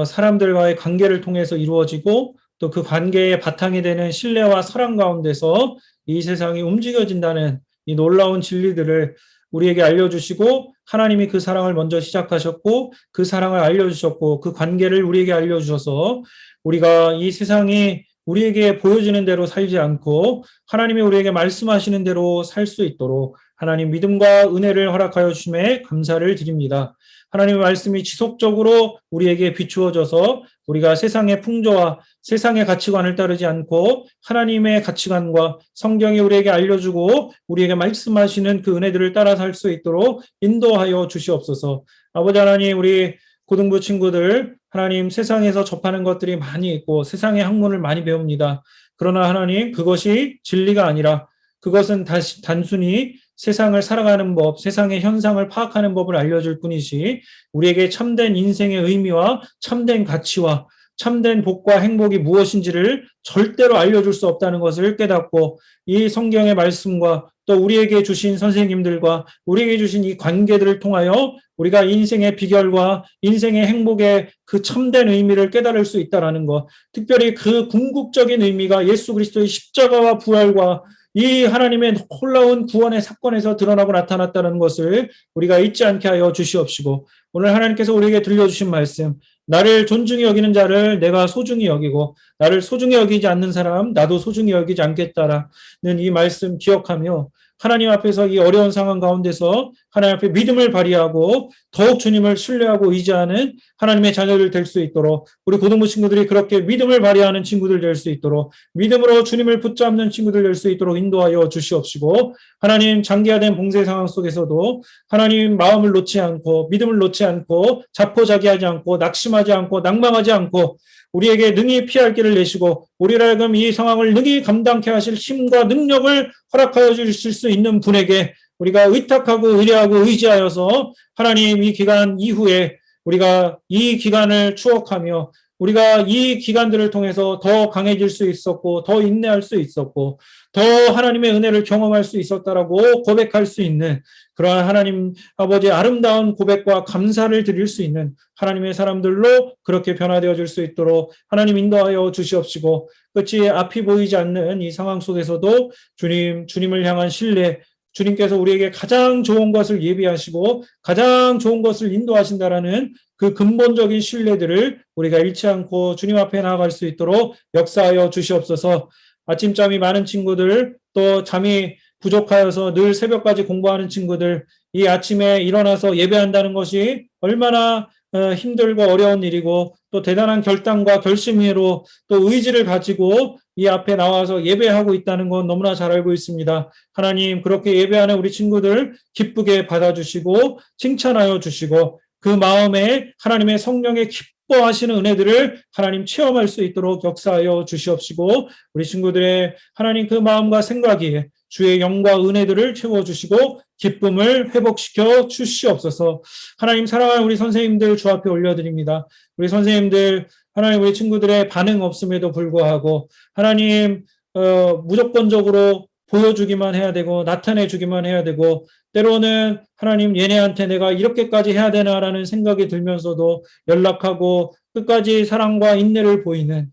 사람들과의 관계를 통해서 이루어지고 또 그 관계의 바탕이 되는 신뢰와 사랑 가운데서 이 세상이 움직여진다는 이 놀라운 진리들을 우리에게 알려주시고 하나님이 그 사랑을 먼저 시작하셨고 그 사랑을 알려주셨고 그 관계를 우리에게 알려주셔서 우리가 이 세상이 우리에게 보여지는 대로 살지 않고 하나님이 우리에게 말씀하시는 대로 살 수 있도록 하나님 믿음과 은혜를 허락하여 주심에 감사를 드립니다. 하나님의 말씀이 지속적으로 우리에게 비추어져서 우리가 세상의 풍조와 세상의 가치관을 따르지 않고 하나님의 가치관과 성경이 우리에게 알려주고 우리에게 말씀하시는 그 은혜들을 따라 살 수 있도록 인도하여 주시옵소서. 아버지 하나님 우리 고등부 친구들 하나님 세상에서 접하는 것들이 많이 있고 세상의 학문을 많이 배웁니다. 그러나 하나님 그것이 진리가 아니라 그것은 단순히 세상을 살아가는 법, 세상의 현상을 파악하는 법을 알려줄 뿐이지 우리에게 참된 인생의 의미와 참된 가치와 참된 복과 행복이 무엇인지를 절대로 알려줄 수 없다는 것을 깨닫고 이 성경의 말씀과 또 우리에게 주신 선생님들과 우리에게 주신 이 관계들을 통하여 우리가 인생의 비결과 인생의 행복의 그 참된 의미를 깨달을 수 있다는 것, 특별히 그 궁극적인 의미가 예수 그리스도의 십자가와 부활과 이 하나님의 놀라운 구원의 사건에서 드러나고 나타났다는 것을 우리가 잊지 않게 하여 주시옵시고, 오늘 하나님께서 우리에게 들려주신 말씀, 나를 존중히 여기는 자를 내가 소중히 여기고 나를 소중히 여기지 않는 사람 나도 소중히 여기지 않겠다라는 이 말씀 기억하며, 하나님 앞에서 이 어려운 상황 가운데서 하나님 앞에 믿음을 발휘하고 더욱 주님을 신뢰하고 의지하는 하나님의 자녀들 될 수 있도록, 우리 고등부 친구들이 그렇게 믿음을 발휘하는 친구들 될 수 있도록, 믿음으로 주님을 붙잡는 친구들 될 수 있도록 인도하여 주시옵시고, 하나님 장기화된 봉쇄 상황 속에서도 하나님 마음을 놓지 않고 믿음을 놓지 않고 자포자기하지 않고 낙심하지 않고 낭망하지 않고 우리에게 능히 피할 길을 내시고 우리를 하여금 이 상황을 능히 감당케 하실 힘과 능력을 허락하여 주실 수 있는 분에게 우리가 의탁하고 의뢰하고 의지하여서 하나님 이 기간 이후에 우리가 이 기간을 추억하며 우리가 이 기간들을 통해서 더 강해질 수 있었고 더 인내할 수 있었고 더 하나님의 은혜를 경험할 수 있었다라고 고백할 수 있는 그러한 하나님 아버지의 아름다운 고백과 감사를 드릴 수 있는 하나님의 사람들로 그렇게 변화되어 줄 수 있도록 하나님 인도하여 주시옵시고, 끝이 앞이 보이지 않는 이 상황 속에서도 주님을 향한 신뢰, 주님께서 우리에게 가장 좋은 것을 예비하시고 가장 좋은 것을 인도하신다라는 그 근본적인 신뢰들을 우리가 잃지 않고 주님 앞에 나아갈 수 있도록 역사하여 주시옵소서. 아침잠이 많은 친구들, 또 잠이 부족하여서 늘 새벽까지 공부하는 친구들, 이 아침에 일어나서 예배한다는 것이 얼마나 힘들고 어려운 일이고 또 대단한 결단과 결심으로 또 의지를 가지고 이 앞에 나와서 예배하고 있다는 건 너무나 잘 알고 있습니다. 하나님, 그렇게 예배하는 우리 친구들 기쁘게 받아주시고 칭찬하여 주시고 그 마음에 하나님의 성령의 기뻐하시는 은혜들을 하나님 체험할 수 있도록 역사하여 주시옵시고, 우리 친구들의 하나님 그 마음과 생각이 주의 영과 은혜들을 채워주시고 기쁨을 회복시켜 주시옵소서. 하나님, 사랑하는 우리 선생님들 주 앞에 올려드립니다. 우리 선생님들 하나님, 우리 친구들의 반응 없음에도 불구하고 하나님 무조건적으로 보여주기만 해야 되고 나타내주기만 해야 되고, 때로는 하나님 얘네한테 내가 이렇게까지 해야 되나라는 생각이 들면서도 연락하고 끝까지 사랑과 인내를 보이는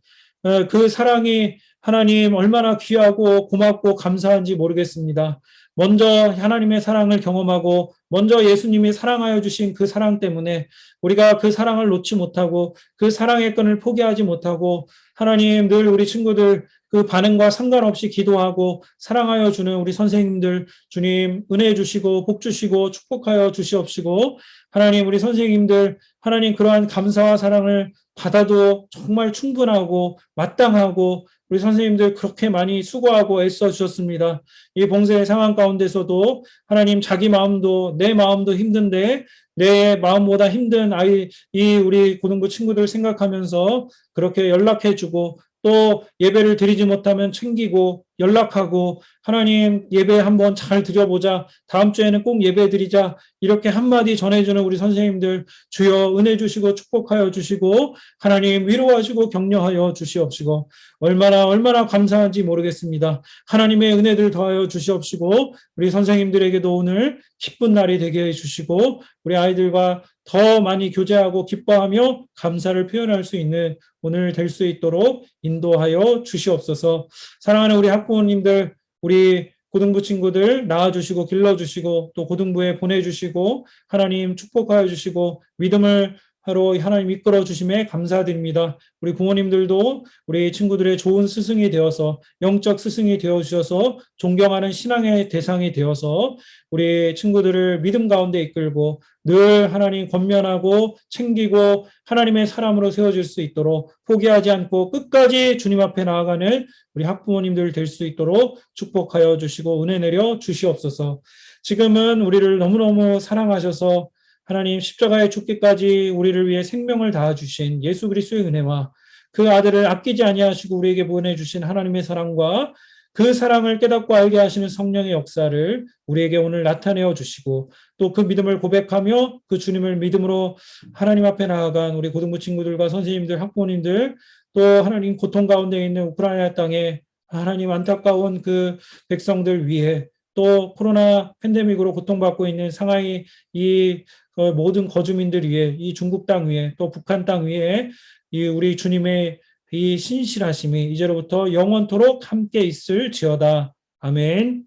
그 사랑이 하나님 얼마나 귀하고 고맙고 감사한지 모르겠습니다. 먼저 하나님의 사랑을 경험하고 먼저 예수님이 사랑하여 주신 그 사랑 때문에 우리가 그 사랑을 놓지 못하고 그 사랑의 끈을 포기하지 못하고 하나님 늘 우리 친구들 그 반응과 상관없이 기도하고 사랑하여 주는 우리 선생님들 주님 은혜 주시고 복 주시고 축복하여 주시옵시고, 하나님 우리 선생님들 하나님 그러한 감사와 사랑을 받아도 정말 충분하고 마땅하고 우리 선생님들 그렇게 많이 수고하고 애써 주셨습니다. 이 봉쇄의 상황 가운데서도 하나님 자기 마음도 내 마음도 힘든데 내 마음보다 힘든 이 우리 고등부 친구들 생각하면서 그렇게 연락해주고 또 예배를 드리지 못하면 챙기고 연락하고 하나님 예배 한번 잘 드려보자, 다음 주에는 꼭 예배 드리자, 이렇게 한마디 전해주는 우리 선생님들 주여 은혜 주시고 축복하여 주시고 하나님 위로하시고 격려하여 주시옵시고, 얼마나 감사한지 모르겠습니다. 하나님의 은혜들 더하여 주시옵시고 우리 선생님들에게도 오늘 기쁜 날이 되게 해주시고 우리 아이들과 더 많이 교제하고 기뻐하며 감사를 표현할 수 있는 오늘 될 수 있도록 인도하여 주시옵소서. 사랑하는 우리 학부모님들, 우리 고등부 친구들 낳아주시고 길러주시고 또 고등부에 보내주시고 하나님 축복하여 주시고 믿음을 하러 하나님 이끌어 주심에 감사드립니다. 우리 부모님들도 우리 친구들의 좋은 스승이 되어서 영적 스승이 되어 주셔서 존경하는 신앙의 대상이 되어서 우리 친구들을 믿음 가운데 이끌고 늘 하나님 권면하고 챙기고 하나님의 사람으로 세워질 수 있도록 포기하지 않고 끝까지 주님 앞에 나아가는 우리 학부모님들 될 수 있도록 축복하여 주시고 은혜 내려 주시옵소서. 지금은 우리를 너무너무 사랑하셔서 하나님 십자가에 죽기까지 우리를 위해 생명을 다하주신 예수 그리스도의 은혜와 그 아들을 아끼지 아니하시고 우리에게 보내주신 하나님의 사랑과 그 사랑을 깨닫고 알게 하시는 성령의 역사를 우리에게 오늘 나타내어 주시고 또 그 믿음을 고백하며 그 주님을 믿음으로 하나님 앞에 나아간 우리 고등부 친구들과 선생님들, 학부모님들, 또 하나님 고통 가운데 있는 우크라이나 땅에 하나님 안타까운 그 백성들 위해 또 코로나 팬데믹으로 고통받고 있는 상하이 이 모든 거주민들 위해 이 중국 땅 위에 또 북한 땅 위에 이 우리 주님의 이 신실하심이 이제로부터 영원토록 함께 있을지어다. 아멘.